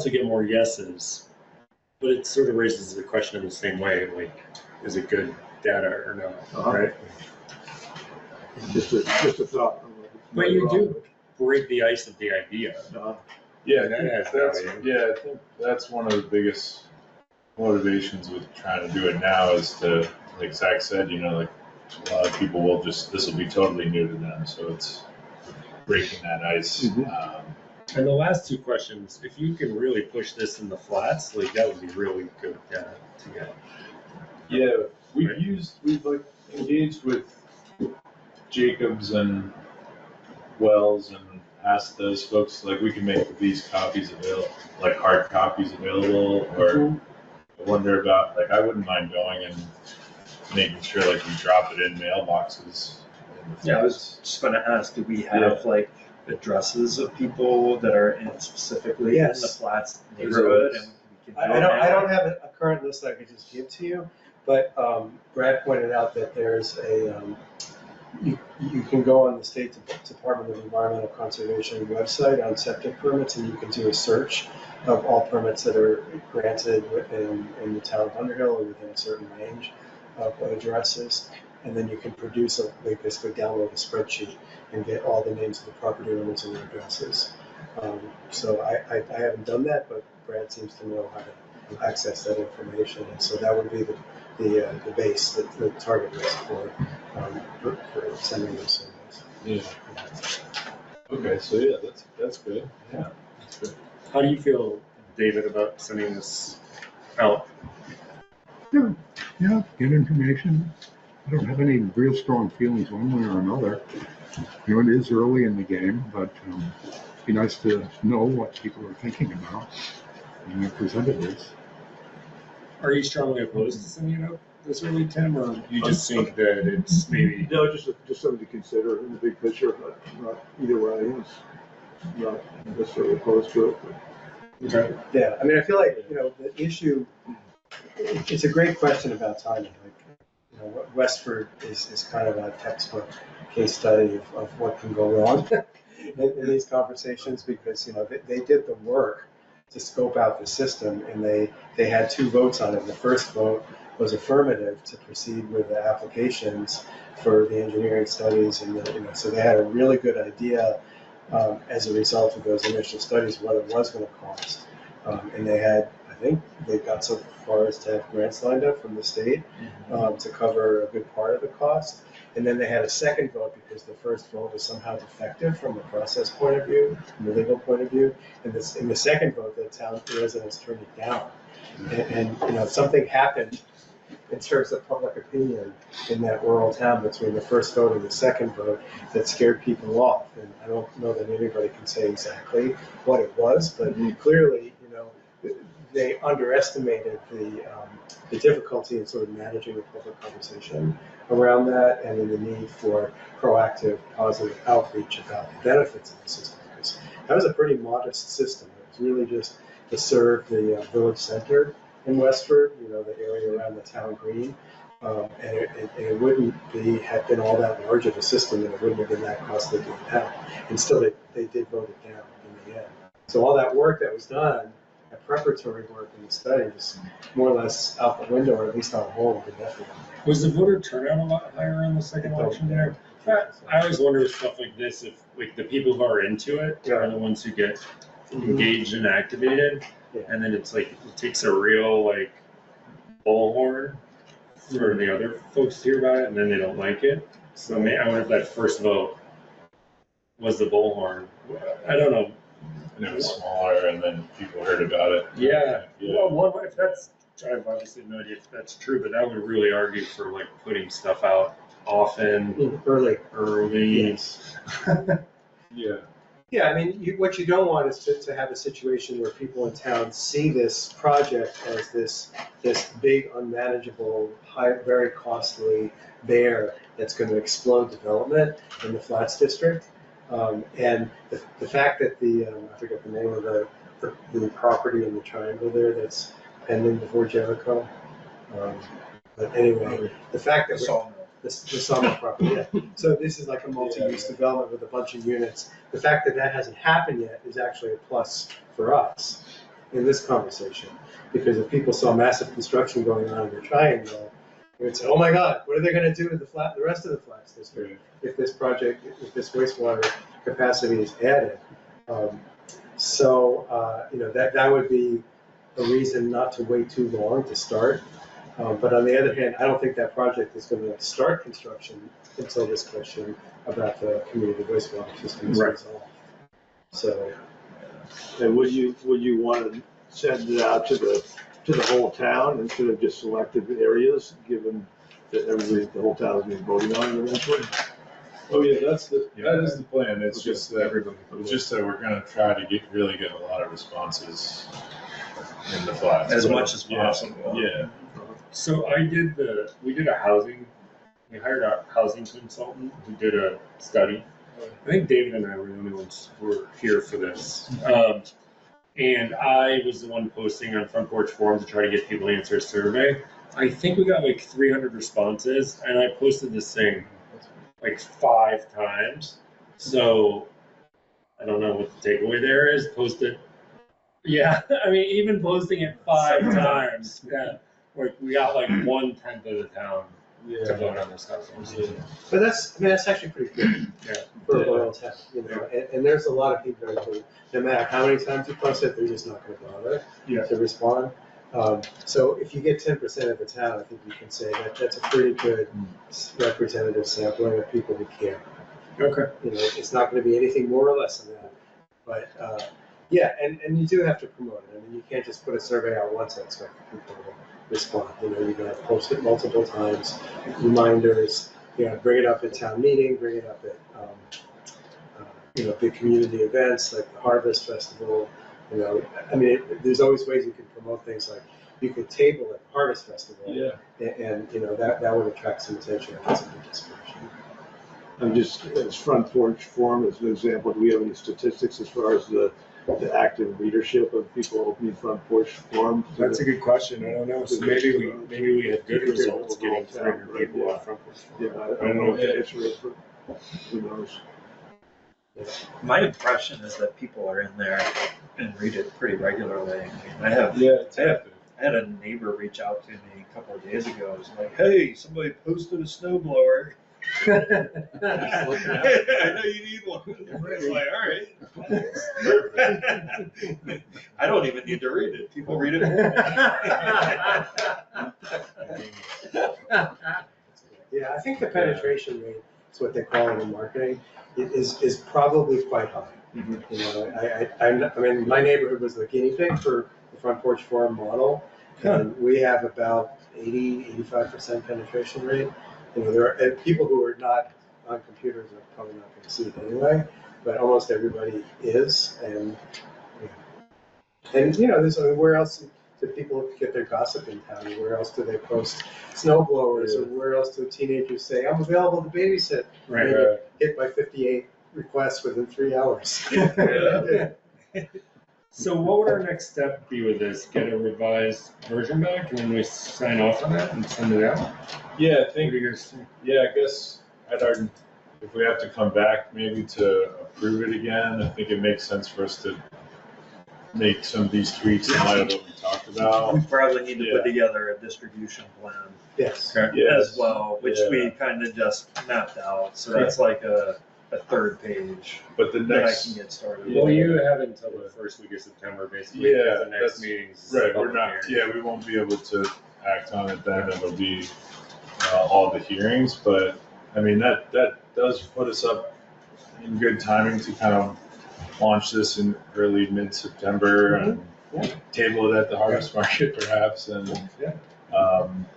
get more yeses, but it sort of raises the question in the same way, like, is it good data or not, right? Just a thought. But you do break the ice of the idea. Yeah, That has value. I think that's one of the biggest motivations with trying to do it now is to, like Zach said, like a lot of people will this will be totally new to them, so it's breaking that ice. And the last two questions, if you can really push this in the flats, like that would be really good data to get. Yeah, we've like engaged with Jacobs and Wells and asked those folks, like, we can make these copies available, like hard copies available, or I wonder about, like, I wouldn't mind going and making sure, like, we drop it in mailboxes. Yeah, I was just going to ask, do we have like addresses of people that are specifically in the flats neighborhood? And we can I don't have a current list that I could just give to you, but Brad pointed out that there's you can go on the State Department of Environmental Conservation website on septic permits, and you can do a search of all permits that are granted in the town of Underhill or within a certain range of addresses. And then you can basically download a spreadsheet and get all the names of the property owners and their addresses. So I haven't done that, but Brad seems to know how to access that information. And so that would be the base, the target list for sending those surveys. Yeah. Okay, so yeah, that's good. Yeah, that's good. How do you feel, David, about sending this out? Yeah, get information. I don't have any real strong feelings one way or another. It is early in the game, but it'd be nice to know what people are thinking about when you presented this. Are you strongly opposed to sending it out this early, Tim, or you just think that it's maybe? No, just something to consider in the big picture, but not either way. It's not necessarily opposed to it. But. Okay. Yeah, I mean, I feel like the issue. It's a great question about timing. Like, Westford is kind of a textbook case study of what can go wrong in these conversations, because, they did the work to scope out the system, and they had 2 votes on it. The first vote was affirmative to proceed with the applications for the engineering studies, and so they had a really good idea as a result of those initial studies what it was going to cost, and I think they got so far as to have grants lined up from the state to cover a good part of the cost. And then they had a second vote because the first vote was somehow defective from a process point of view, from a legal point of view. And in the second vote, the town residents turned it down. And something happened in terms of public opinion in that rural town between the first vote and the second vote that scared people off. And I don't know that anybody can say exactly what it was, but clearly, they underestimated the difficulty in sort of managing the public conversation around that, and in the need for proactive, positive outreach about the benefits of the system. Because that was a pretty modest system. It was really just to serve the village center in Westford, the area around the town green. And it wouldn't have been all that large of a system, and it wouldn't have been that costly to do it now. And still, they did vote it down in the end. So all that work that was done, that preparatory work in the study, is more or less out the window, or at least on hold indefinitely. Was the voter turnout a lot higher in the second election there? I always wonder with stuff like this, if like the people who are into it are the ones who get engaged and activated, and then it's like it takes a real like bullhorn for the other folks to hear about it, and then they don't like it. So I wonder if that first vote was the bullhorn. I don't know. And it was smaller, and then people heard about it. Yeah. Well, if that's, I have obviously no idea if that's true, but that would really argue for like putting stuff out often, Early. Yes. Yeah. Yeah, I mean, what you don't want is to have a situation where people in town see this project as this big, unmanageable, very costly bear that's going to explode development in the Flats District. And the fact that I forget the name of the property in the triangle there that's pending before Jericho. But anyway, the fact that the sawmill property, yeah. So this is like a multi-use development with a bunch of units. The fact that that hasn't happened yet is actually a plus for us in this conversation, because if people saw massive construction going on in the triangle, they would say, "Oh my God, what are they going to do to the rest of the Flats District if this project, if this wastewater capacity is added?" That would be a reason not to wait too long to start. But on the other hand, I don't think that project is going to start construction until this question about the community wastewater system is resolved. So, and would you want to send it out to the whole town instead of just selected areas, given that the whole town is being voting on it eventually? Oh yeah, that is the plan. It's just that we're going to try to really get a lot of responses in the Flats as much as possible. Yeah. So we hired a housing consultant who did a study. I think David and I were the only ones who were here for this. And I was the one posting on Front Porch Forum to try to get people to answer a survey. I think we got like 300 responses, and I posted this thing like 5 times. So I don't know what the takeaway there is. Post it. Yeah, I mean, even posting it 5 times, like we got like 1/10 of the town to vote on this stuff. but that's actually pretty good for a rural town, And there's a lot of people who, no matter how many times you post it, they're just not going to bother to respond. So if you get 10% of the town, I think you can say that that's a pretty good representative sampling of people who care. Okay. It's not going to be anything more or less than that, but and you do have to promote it. I mean, you can't just put a survey out once and expect people to respond. You're going to post it multiple times, reminders. Bring it up at town meeting, bring it up at big community events like the Harvest Festival. There's always ways you can promote things, like you could table at the Harvest Festival, and that would attract some attention and some participation. I'm just, as Front Porch Forum as an example, do we have any statistics as far as the the active leadership of people opening front porch forums. That's a good question. I don't know. So maybe we had good results getting 300 people off front porch. Yeah, I don't know what the answer is, but who knows? My impression is that people are in there and read it pretty regularly. I mean, I had a neighbor reach out to me a couple of days ago. It was like, hey, somebody posted a snowblower. I know you need one. It's like, all right. I don't even need to read it. People read it. Yeah, I think the penetration rate, is what they call it in marketing, is probably quite high. Mhm. You know, I mean, my neighborhood was the guinea pig for the front porch forum model, and we have about 85% penetration rate. You know, there are people who are not on computers are probably not going to see it anyway, but almost everybody is, and you know, there's, I mean, where else do people get their gossip in town? Where else do they post snow blowers, or where else do teenagers say, I'm available to babysit? Right. And they get hit by 58 requests within 3 hours. So what would our next step be with this? Get a revised version back and then we sign off on that and send it out? Yeah, I What think, do you guys think? yeah, I guess if we have to come back maybe to approve it again, I think it makes sense for us to make some of these tweaks in light of what we talked about. We probably need to put together a distribution plan Yes. as well, which we kind of just mapped out. So that's like a third page But the that I next, can get started. Yeah. Well, you have until the first week of September, basically. Yeah, because the next that's- meeting's right, we're public not, hearing. we won't be able to act on it then, it'll be all the hearings, but, I mean, that does put us up in good timing to kind of launch this in early, mid-September and table it at the harvest market perhaps, and,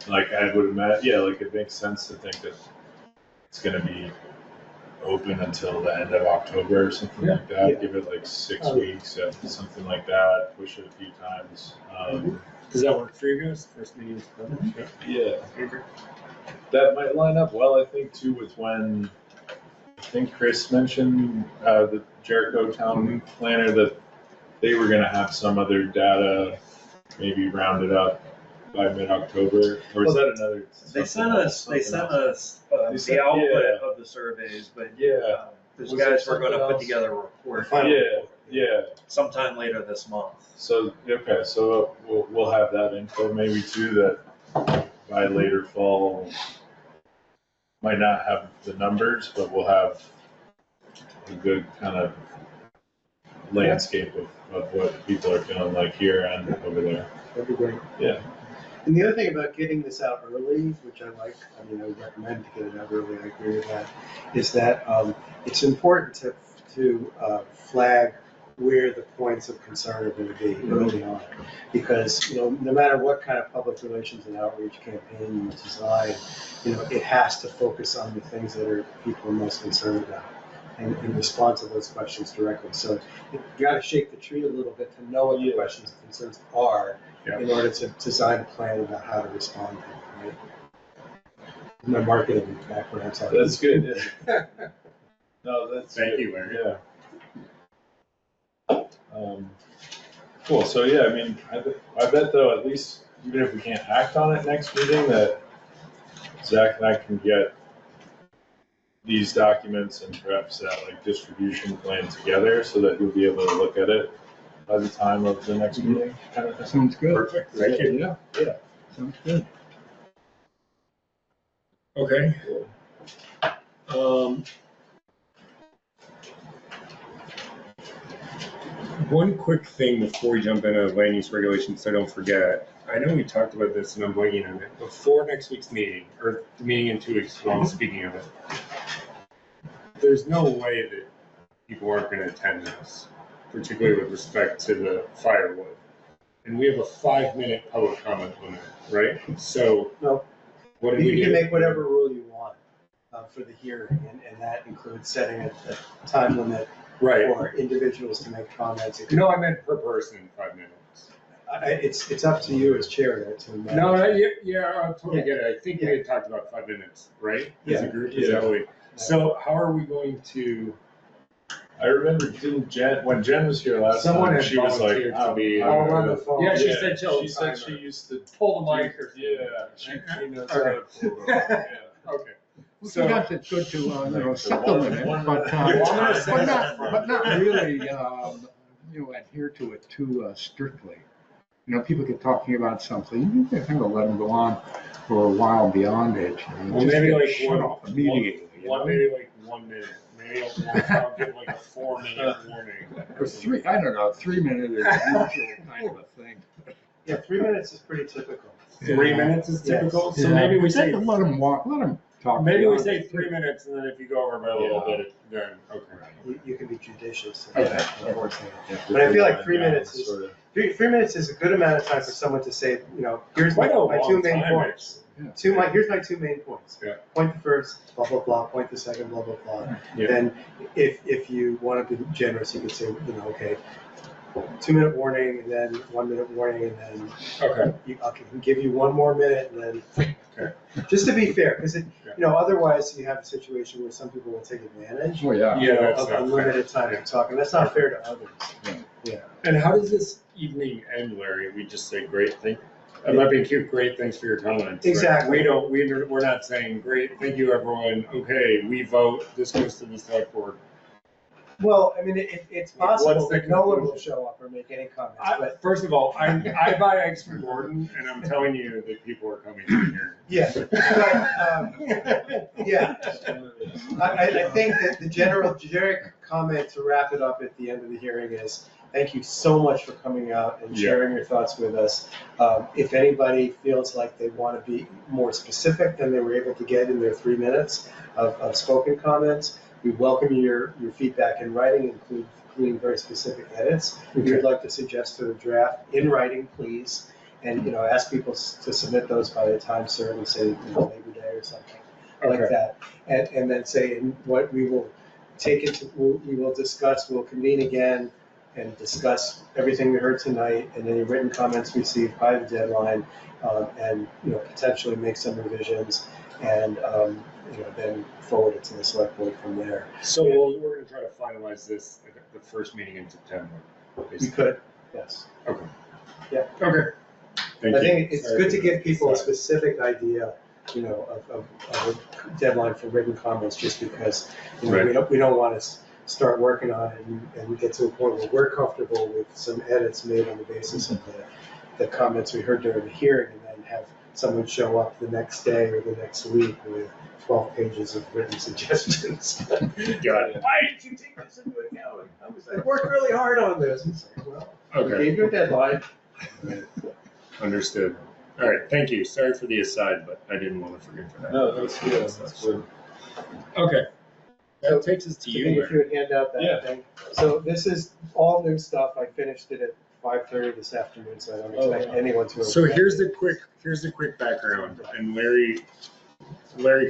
like I would imagine, like it makes sense to think that it's gonna be open until the end of October or something like that, Yeah. give it like 6 weeks, something like that, push it a few times. Does that work for you guys? First meeting is public? Yeah, that might line up well, I think, too, with when, I think Chris mentioned, the Jericho town planner, that they were gonna have some other data maybe rounded up by mid-October, or is that another? They sent us They sent- the output of the surveys, but Yeah, those Was there guys were going to something put else? together a report yeah, sometime later this month. so, okay, so we'll have that info maybe too, that by later fall, might not have the numbers, but we'll have a good kind of landscape of what people are feeling like here and over there. That'd be great. Yeah. And the other thing about getting this out early, which I like, I mean, I would recommend to get it out early, I agree with that, is that it's important to flag where the points of concern are going to be early on. Because, you know, no matter what kind of public relations and outreach campaign you design, you know, it has to focus on the things that people are most concerned about and respond to those questions directly. So you got to shake the tree a little bit to know what the questions and concerns are in order to design a plan about how to respond to them, right? My marketing background. That's good. No, that's. Thank good. you, Larry. Yeah. Cool, so yeah, I mean, I bet though, at least, even if we can't act on it next meeting, that Zach and I can get these documents and perhaps that like distribution plan together so that you'll be able to look at it by the time of the next meeting, kind of thing. Sounds good. Perfect. Thank you. Yeah. Sounds good. Okay. One quick thing before we jump into land use regulations, so I don't forget. I know we talked about this and I'm blanking on it. Before next week's meeting, or the meeting in 2 weeks, while I'm speaking of it, there's no way that people aren't going to attend this, particularly with respect to the firewood. And we have a 5-minute public comment limit, right? So No. what do we You can do? make whatever rule you want for the hearing, and that includes setting a time limit Right. for individuals to make comments. No, I meant per person, 5 minutes. It's up to you as chair to manage. No, I totally get it. I think we had talked about 5 minutes, right? As a group, is that what we? So how are we going to I remember, when Jen was here last Someone time, had she was like, volunteered I'll be. to- I'll run the phone. Yeah, she said she'll She said timer. she used to. Pull the mic or. Yeah, she knows how Okay. to pull it. Yeah. Okay. Sometimes it's good to, Like supplement it, one but, minute. Well, I'm gonna say but not really, adhere to it too strictly. People get talking about something, you can kind of let them go on for a while beyond it. and Well, just maybe get like shut off immediately. maybe like 1 minute. Maybe I'll give like a 4-minute warning. Or three, I don't know, 3 minute is usually kind of a thing. Yeah, 3 minutes is pretty typical. 3 minutes is typical, so Yeah. maybe we say, Let them talk. maybe we beyond say it. 3 minutes, and then if you go over by a little Yeah. bit, then, okay. You can be judicious. Okay. Unfortunately. Yeah, But I feel like 3 minutes is, sort of. 3 minutes is a good amount of time for someone to say, here's Quite my a two long main time, points. Here's my 2 main points. Yeah. Point the first, blah, blah, blah, point the second, blah, blah, blah. Yeah. Then if you want to be generous, you could say, okay, 2-minute warning, and then 1 minute warning, and then Okay. I can give you 1 more minute, and then, Okay. just to be fair, because otherwise you have a situation where some people will take advantage Oh, yeah. Yeah, that's of not unlimited time to talk, and that's not fair to others. Yeah. And how does this evening end, Larry? We just say great thing. I'm not being cute. Great, thanks for your comments. right? Exactly. We're not saying great. Thank you, everyone. Okay, we vote. This goes to the select board. Well, I mean, it's possible What's the that no one will conclusion? show up or make any comments, but First of all, I buy eggs from Gordon, and I'm telling you that people are coming in here. yeah. Yeah. I think that the generic comment to wrap it up at the end of the hearing is, thank you so much for coming out and sharing your thoughts with us. If anybody feels like they want to be more specific than they were able to get in their 3 minutes of spoken comments, we welcome your feedback in writing, including very specific edits. If you'd like to suggest to the draft in writing, please, and ask people to submit those by the time certain, say Labor Day or something like that, and then say what we will take it to. We will discuss. We'll convene again and discuss everything we heard tonight and any written comments received by the deadline, and potentially make some revisions and then forward it to the select board from there. So we're going to try to finalize this at the first meeting in September. You could, yes. Okay. Yeah. Okay. I think it's good to give people a specific idea, of a deadline for written comments, just because we don't want to start working on it and we get to a point where we're comfortable with some edits made on the basis of the comments we heard during the hearing, and then have someone show up the next day or the next week with 12 pages of written suggestions. Got it. Why did you take this into account? I worked really hard on this. It's like, well, we Okay. gave you a deadline. Understood. All right. Thank you. Sorry for the aside, but I didn't want to forget for that. No, that's good. That's good. Okay. That So- takes us to So you, if Larry. you would hand out that Yeah. thing. So this is all new stuff. I finished it at 5:30 this afternoon, so I don't expect anyone to. So here's the quick background, and Larry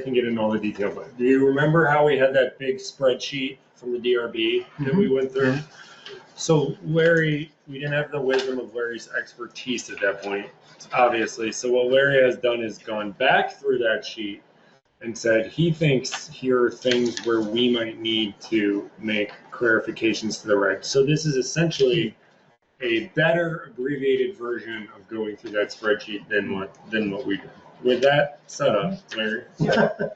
can get into all the detail. But do you remember how we had that big spreadsheet from the DRB that we went through? So Larry, we didn't have the wisdom of Larry's expertise at that point, obviously. So what Larry has done is gone back through that sheet and said he thinks here are things where we might need to make clarifications to the reg. So this is essentially a better abbreviated version of going through that spreadsheet than what we did. With that setup, Larry.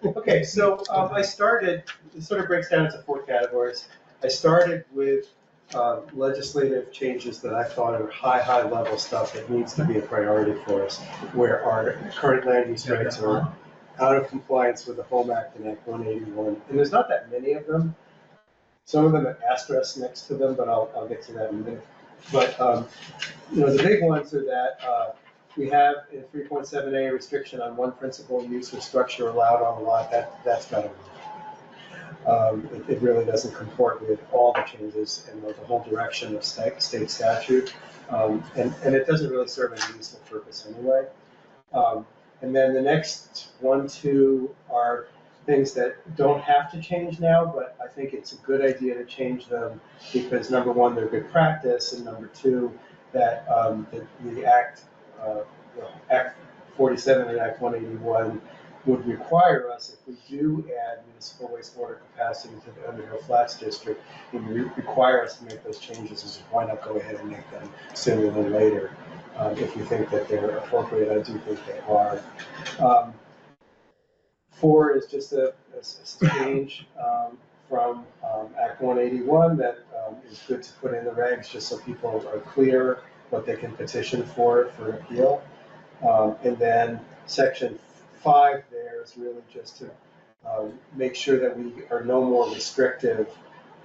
Okay, so I started, it sort of breaks down into 4 categories. I started with legislative changes that I thought are high level stuff that needs to be a priority for us, where our current land use rights are out of compliance with the Home Act and Act 181. And there's not that many of them. Some of them have asterisks next to them, but I'll get to that in a minute. But the big ones are that we have in 3.7A a restriction on one principal use or structure allowed on a lot. That's got to go. It really doesn't comport with all the changes and the whole direction of state statute, and it doesn't really serve any useful purpose anyway. And then the next 1, 2 are things that don't have to change now, but I think it's a good idea to change them because number 1, they're good practice, and number 2, that the Act 47 and Act 181 would require us, if we do add municipal wastewater capacity to the Underhill Flats district, it would require us to make those changes, is why not go ahead and make them sooner than later? If you think that they're appropriate, I do think they are. 4 is just a change from Act 181 that is good to put in the regs, just so people are clear what they can petition for appeal. And then section 5 there is really just to make sure that we are no more restrictive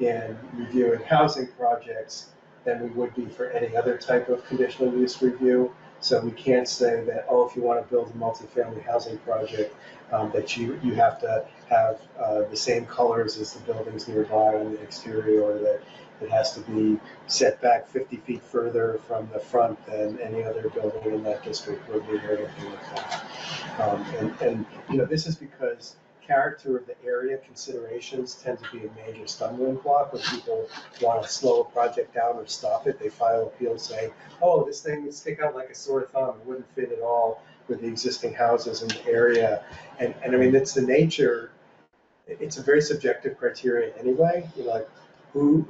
in reviewing housing projects than we would be for any other type of conditional use review. So we can't say that, oh, if you want to build a multifamily housing project, that you have to have the same colors as the buildings nearby on the exterior, or that it has to be set back 50 feet further from the front than any other building in that district would be, or anything like that. And this is because character of the area considerations tend to be a major stumbling block when people want to slow a project down or stop it. They file appeals saying, oh, this thing would stick out like a sore thumb. It wouldn't fit at all with the existing houses in the area. And I mean, it's the nature, it's a very subjective criteria anyway. Like who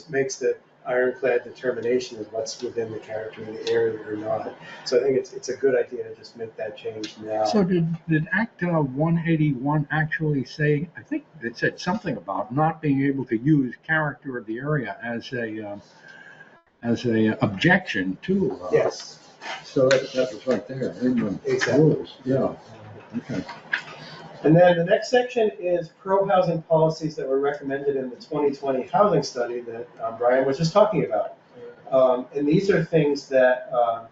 makes the ironclad determination of what's within the character of the area or not. So I think it's a good idea to just make that change now. So did Act 181 actually say, I think it said something about not being able to use character of the area as a objection to. Yes. So that was right there in the Exactly. rules. Yeah. Okay. And then the next section is pro-housing policies that were recommended in the 2020 housing study that Brian was just talking about. And these are things that I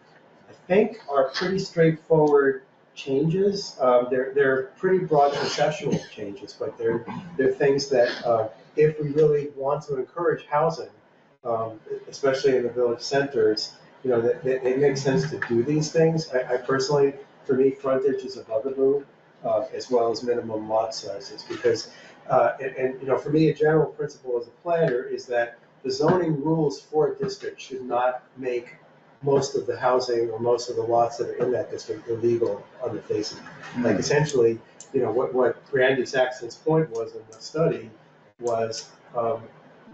think are pretty straightforward changes. They're pretty broad conceptual changes, but they're things that if we really want to encourage housing, especially in the village centers, that it makes sense to do these things. I personally, for me, frontage is a bugaboo. As well as minimum lot sizes, because, for me, a general principle as a planner is that the zoning rules for a district should not make most of the housing or most of the lots that are in that district illegal on the face of it. Like essentially, what Randy Saxton's point was in the study was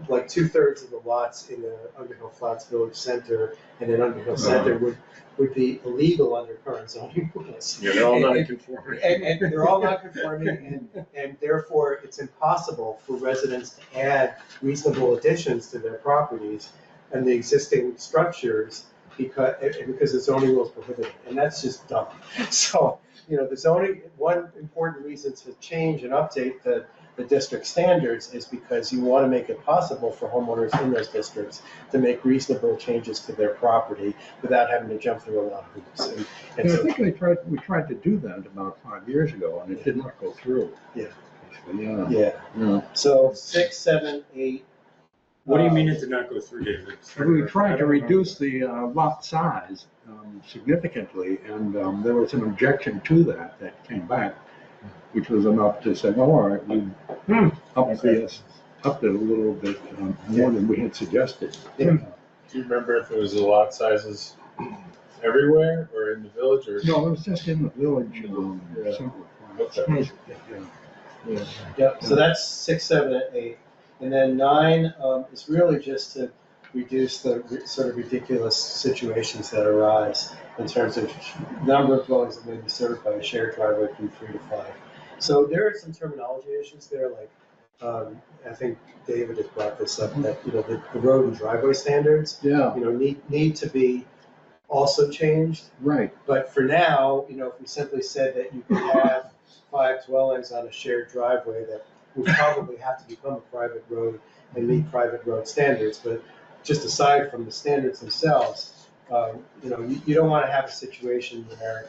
like 2/3 of the lots in the Underhill Flats Village Center and in Underhill Center would be illegal under current zoning rules. Yeah, they're all non-conforming. And they're all non-conforming, and therefore it's impossible for residents to add reasonable additions to their properties and the existing structures because the zoning rules prohibit it, and that's just dumb. So, the zoning, one important reason to change and update the district standards is because you want to make it possible for homeowners in those districts to make reasonable changes to their property without having to jump through a lot of hoops. And I so, think we tried to do that about 5 years ago, and it did not go through. Yeah. Yeah. So 6, 7, 8. What do you mean it did not go through, David? We tried to reduce the lot size significantly, and there was an objection to that came back, which was enough to say, oh, all right, we upped it a little bit more than we had suggested. Yeah. Do you remember if it was the lot sizes everywhere or in the village or? No, it was just in the village. Yeah. Simplified. Okay. Yeah, so that's 6, 7, and 8. And then 9 is really just to reduce the sort of ridiculous situations that arise in terms of number of dwellings that may be served by a shared driveway from 3 to 5. So there are some terminology issues there, like I think David has brought this up, that the road and driveway standards Yeah, need to be also changed. right. But for now, if we simply said that you could have 5 dwellings on a shared driveway, that would probably have to become a private road and meet private road standards. But just aside from the standards themselves, you don't want to have a situation where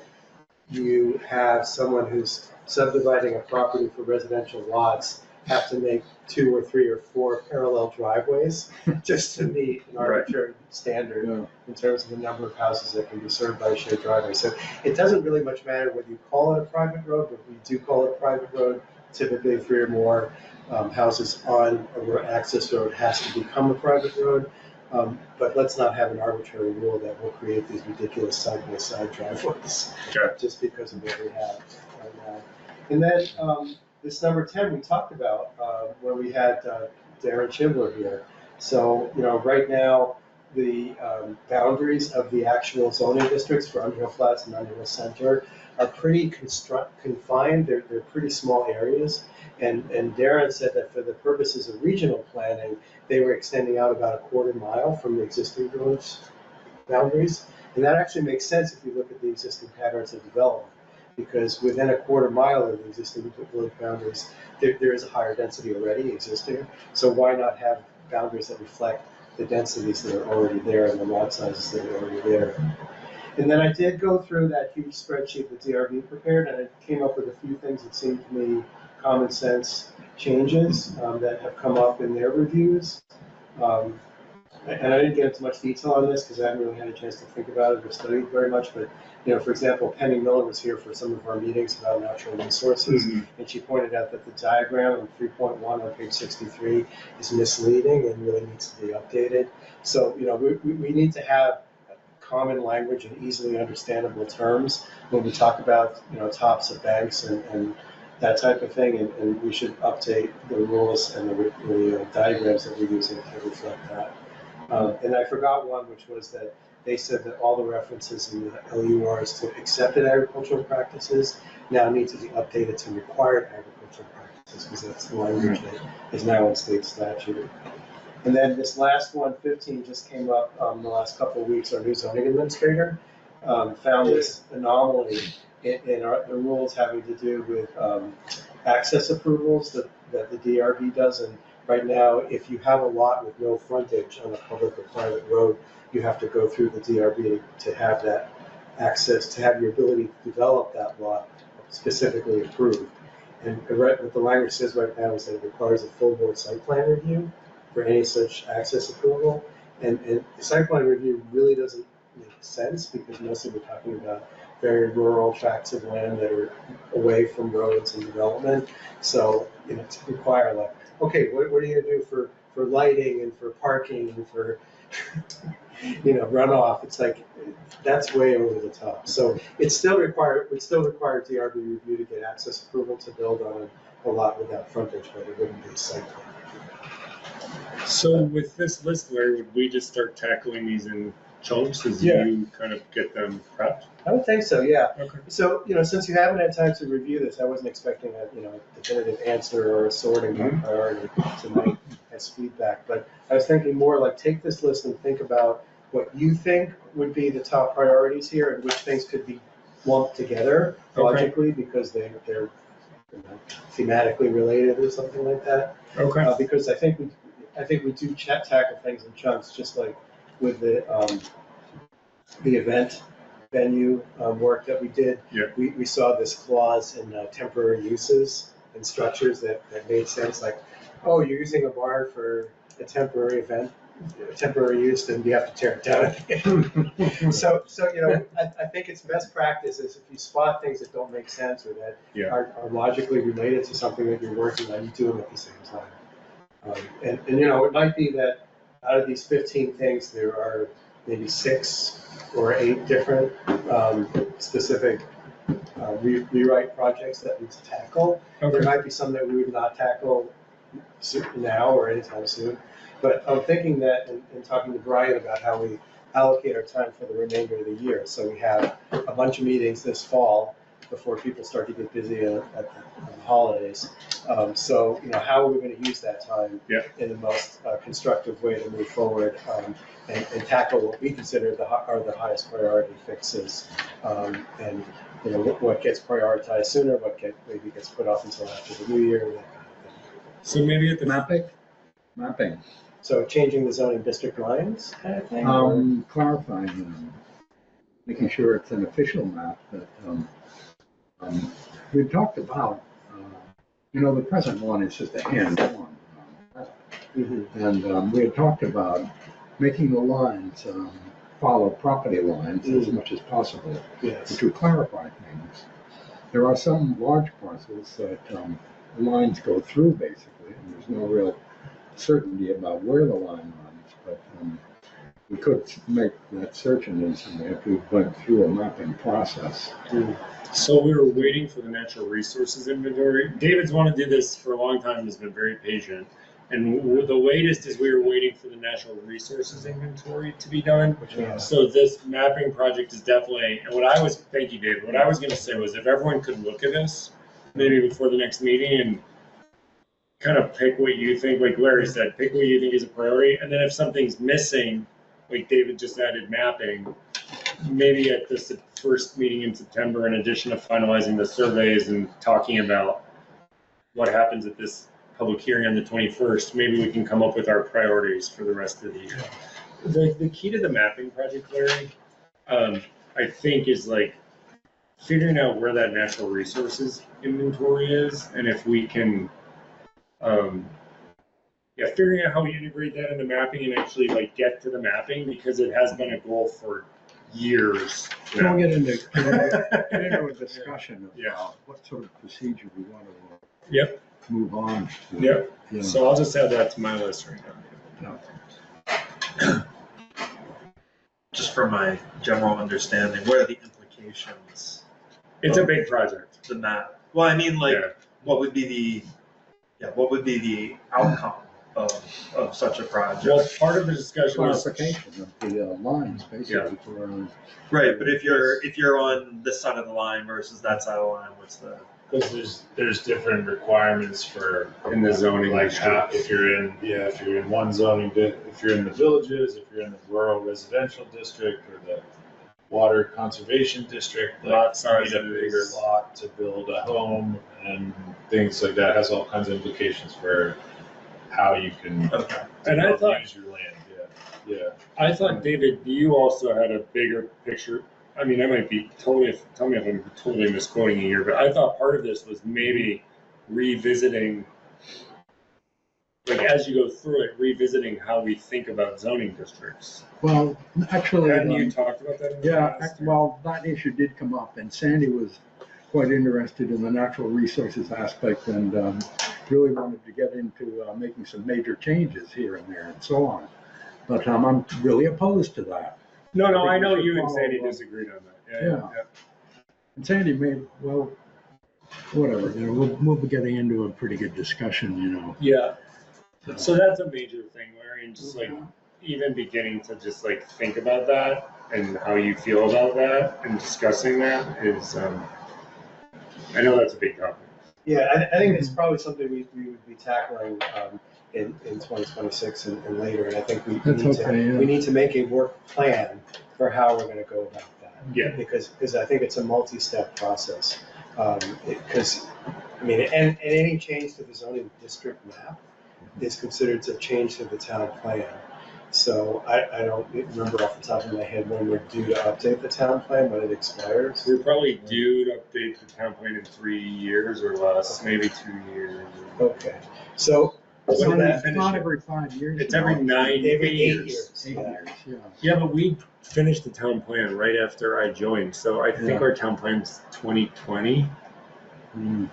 you have someone who's subdividing a property for residential lots have to make 2 or 3 or 4 parallel driveways just to meet an arbitrary standard in terms of the number of houses that can be served by a shared driveway. So it doesn't really much matter whether you call it a private road, but we do call it a private road. Typically 3 or more houses on an access road has to become a private road. But let's not have an arbitrary rule that will create these ridiculous side-by-side driveways just because of what we have right now. And then this number 10 we talked about when we had Darren Chibler here. So, right now, the boundaries of the actual zoning districts for Underhill Flats and Underhill Center are pretty confined. They're pretty small areas. And Darren said that for the purposes of regional planning, they were extending out about a quarter mile from the existing village boundaries. And that actually makes sense if you look at the existing patterns of development, because within a quarter mile of the existing village boundaries, there is a higher density already existing. So why not have boundaries that reflect the densities that are already there and the lot sizes that are already there? And then I did go through that huge spreadsheet that DRB prepared, and I came up with a few things that seemed to me common sense changes that have come up in their reviews. And I didn't get into much detail on this because I haven't really had a chance to think about it or study it very much. But, for example, Penny Miller was here for some of our meetings about natural resources, and she pointed out that the diagram in 3.1 on page 63 is misleading and really needs to be updated. So, we need to have common language and easily understandable terms when we talk about, tops of banks and that type of thing, and we should update the rules and the diagrams that we're using to reflect that. And I forgot one, which was that they said that all the references in the LURs to accepted agricultural practices now need to be updated to required agricultural practices, because that's the language that is now in state statute. And then this last one, 15, just came up the last couple of weeks. Our new zoning administrator found this anomaly in the rules having to do with access approvals that the DRB does. And right now, if you have a lot with no frontage on a public or private road, you have to go through the DRB to have that access, to have your ability to develop that lot specifically approved. And what the language says right now is that it requires a full board site plan review for any such access approval. And the site plan review really doesn't make sense, because mostly we're talking about very rural tracts of land that are away from roads and development. So, to require okay, what are you gonna do for lighting and for parking and for, runoff? It's that's way over the top. So would still require DRB review to get access approval to build on a lot without frontage, but it wouldn't be a site plan. So with this list, Larry, would we just start tackling these in chunks as Yeah. you kind of get them prepped? I would think so, yeah. Okay. So, since you haven't had time to review this, I wasn't expecting a definitive answer or a sorting by priority tonight as feedback. But I was thinking more take this list and think about what you think would be the top priorities here and which things could be lumped together logically because they're thematically related or something like that. Okay. Because I think we do tackle things in chunks, just like with the event venue work that we did. Yeah. We saw this clause in temporary uses and structures that made sense. You're using a barn for a temporary event, temporary use, then you have to tear it down. So I think it's best practice is if you spot things that don't make sense or that are logically related to something that you're working on, you do them at the same time. And it might be that out of these 15 things, there are maybe 6 or 8 different specific rewrite projects that we tackle. Okay. There might be some that we would not tackle now or anytime soon. But I'm thinking that in talking to Brian about how we allocate our time for the remainder of the year. So we have a bunch of meetings this fall before people start to get busy at the holidays. So, how are we going to use that time in the most constructive way to move forward and tackle what we consider are the highest priority fixes, and what gets prioritized sooner, what maybe gets put off until after the new year. That kind of thing. So maybe at the Mapping. So changing the zoning district lines kind of thing? Clarifying them, making sure it's an official map that, we've talked about, the present one is just a hand-drawn. And we had talked about making the lines follow property lines as much as possible, Yes. to clarify things. There are some large parcels that lines go through basically, and there's no real certainty about where the line runs, but we could make that search engine if we went through a mapping process. So we were waiting for the natural resources inventory. David's wanted to do this for a long time, has been very patient. And the latest is we were waiting for the natural resources inventory to be done. Yeah. So this mapping project is definitely, and thank you, David. What I was gonna say was if everyone could look at this, maybe before the next meeting and kind of pick what you think, like Larry said, pick what you think is a priority. And then if something's missing, like David just added mapping, maybe at the first meeting in September, in addition to finalizing the surveys and talking about what happens at this public hearing on the 21st, maybe we can come up with our priorities for the rest of the year. The key to the mapping project, Larry, I think is like figuring out where that natural resources inventory is, and if we can, figuring out how we integrate that into mapping and actually like get to the mapping, because it has been a goal for years. We'll get into a discussion Yeah. about what sort of procedure we want to Yep. move on to. Yep. You know. So I'll just add that to my list right now. Just from my general understanding, what are the implications? It's a big project. The map. Well, I mean, like, Yeah. what would be the outcome of such a project? Well, part of the discussion was Clarification of the lines, basically. For, Right, but if you're on this side of the line versus that side of the line, what's the? Because there's different requirements for in the zoning. like how, if you're in one zoning, if you're in the villages, if you're in the rural residential district or the water conservation district, Lot like you need a sizes. bigger lot to build a home and things like that. Has all kinds of implications for how you can Okay. And I thought- use your land. Yeah. I thought, David, you also had a bigger picture. I mean, I might be tell me if I'm totally misquoting you here, but I thought part of this was maybe revisiting, like as you go through it, revisiting how we think about zoning districts. well, actually, Hadn't you talked about that in the yeah, past? well, that issue did come up, and Sandy was quite interested in the natural resources aspect and really wanted to get into making some major changes here and there and so on. But I'm really opposed to that. No, I think I we know should you and follow, Sandy disagreed on that. Yeah. And Sandy made, well, whatever, you know, we'll be getting into a pretty good discussion, you know. Yeah. So that's a major thing, Larry, and just like even beginning to just like think about that and how you feel about that and discussing that is, I know that's a big topic. Yeah, I think it's probably something we would be tackling in 2026 and later, and I think we That's need okay, yeah. we need to make a work plan for how we're gonna go about that. Yeah. Because I think it's a multi-step process. Because, I mean, and any change to the zoning district map is considered a change to the town plan. So I don't remember off the top of my head when we're due to update the town plan, when it expires. We're probably due to update the town plan in 3 years or less, maybe 2 years. Okay, so When It's did we not, finish not it? every 5 years. It's every 9 every 8 years. years. 8 Yeah. years, yeah. Yeah, but we finished the town plan right after I joined, so I think Yeah. our town plan's 2020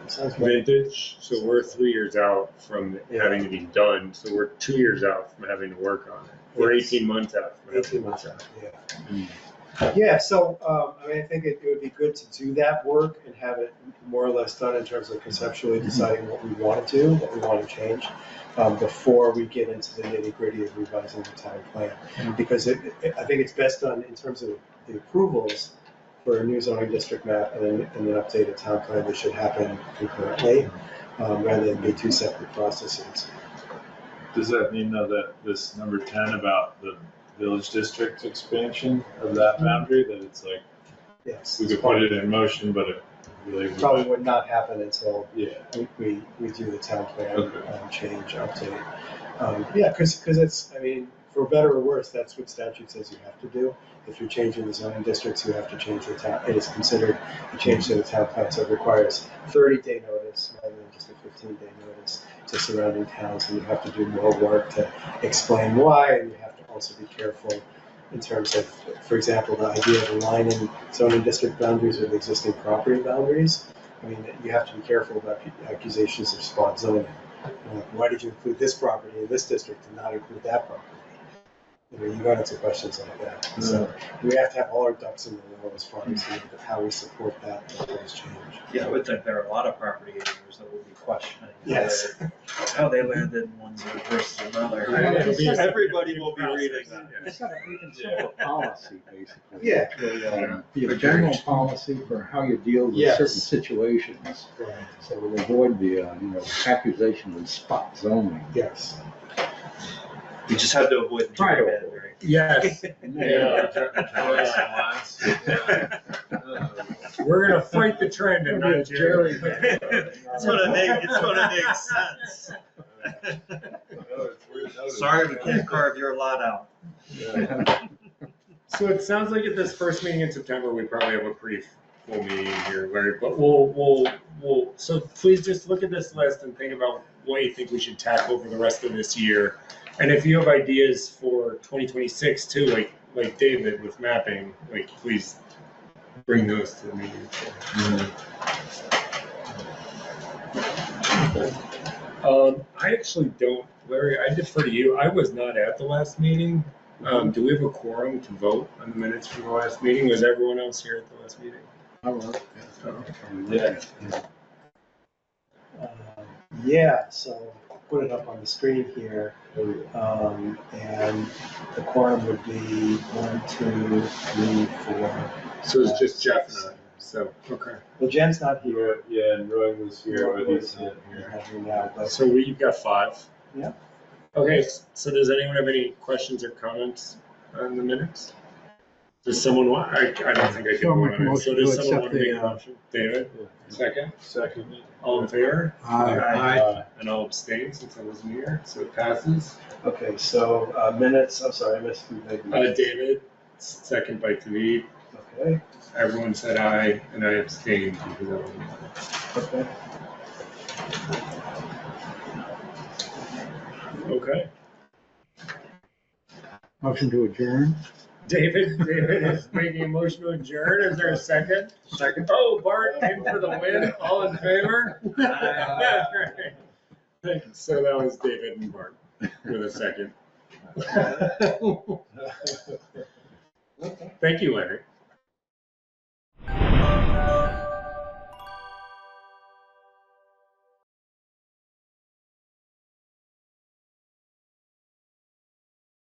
Sounds right. vintage. So we're 3 years out from having to be done. So we're 2 years out from having to work on it. We're 18 months out from having 18 to months work out, on it. yeah. Yeah, so, I mean, I think it would be good to do that work and have it more or less done in terms of conceptually deciding what we want to do, what we want to change, before we get into the nitty-gritty of revising the town plan. Because I think it's best done in terms of the approvals for a new zoning district map and an updated town plan. They should happen concurrently, rather than be two separate processes. Does that mean though that this number 10 about the village district expansion of that boundary, that it's like, Yes. we could put it in motion, but it really would Probably not- would not happen until Yeah. we do the town plan Okay. change, update. Yeah, because it's, I mean, for better or worse, that's what statute says you have to do. If you're changing the zoning districts, you have to change the town, it is considered a change to the town plan, so it requires 30-day notice rather than just a 15-day notice to surrounding towns, and you have to do more work to explain why, and you have to also be careful in terms of, for example, the idea of aligning zoning district boundaries with existing property boundaries. I mean, you have to be careful about accusations of spot zoning. Like, why did you include this property in this district and not include that property? you run into questions like that. So we have to have all our ducks in a row as far as how we support that proposed change. Yeah, I would think there are a lot of property owners that will be questioning. Yes. How they landed in one zone versus another. Yeah, it'll be a Everybody will be reading that. It's got a, you can set a policy, basically. Yeah. The general policy for how you deal with Yes. certain situations. Right. So we'll avoid the, accusation of spot zoning. Yes. You just have to avoid the Try to gerrymandering. Yes. We're gonna fight the trend and not Jerry. It's gonna make sense. Sorry, we can't carve your lot out. So it sounds like at this first meeting in September, we probably have a pretty full meeting here, Larry, but so please just look at this list and think about what you think we should tackle over the rest of this year. And if you have ideas for 2026 too, like David with mapping, please bring those to the meeting. I actually don't, Larry, I defer to you. I was not at the last meeting. Do we have a quorum to vote on the minutes from the last meeting? Was everyone else here at the last meeting? Yeah. Yeah, so put it up on the screen here. And the quorum would be 1, 2, 3, 4. So it's just Jeff and I, so, okay. Well, Jen's not here. Yeah, and Roy was here, but he's not He's here. not here now, but So you've got 5? Yeah. Okay, so does anyone have any questions or comments on the minutes? Does someone want, I don't think I So can make a vote on it, so motion does to someone want to accept make a the, motion? David, second? Second. All in favor? Aye. And I'll abstain since I wasn't here, so it passes. okay, so minutes, I'm sorry, I missed who made the minutes. David, second by David. Okay, Everyone said aye, and I abstained because I wasn't okay. there. Okay. Motion to adjourn. David is making a motion to adjourn. Is there a second? Second. Oh, Bart in for the win. All in favor? So that was David and Bart with a second. Thank you, Larry.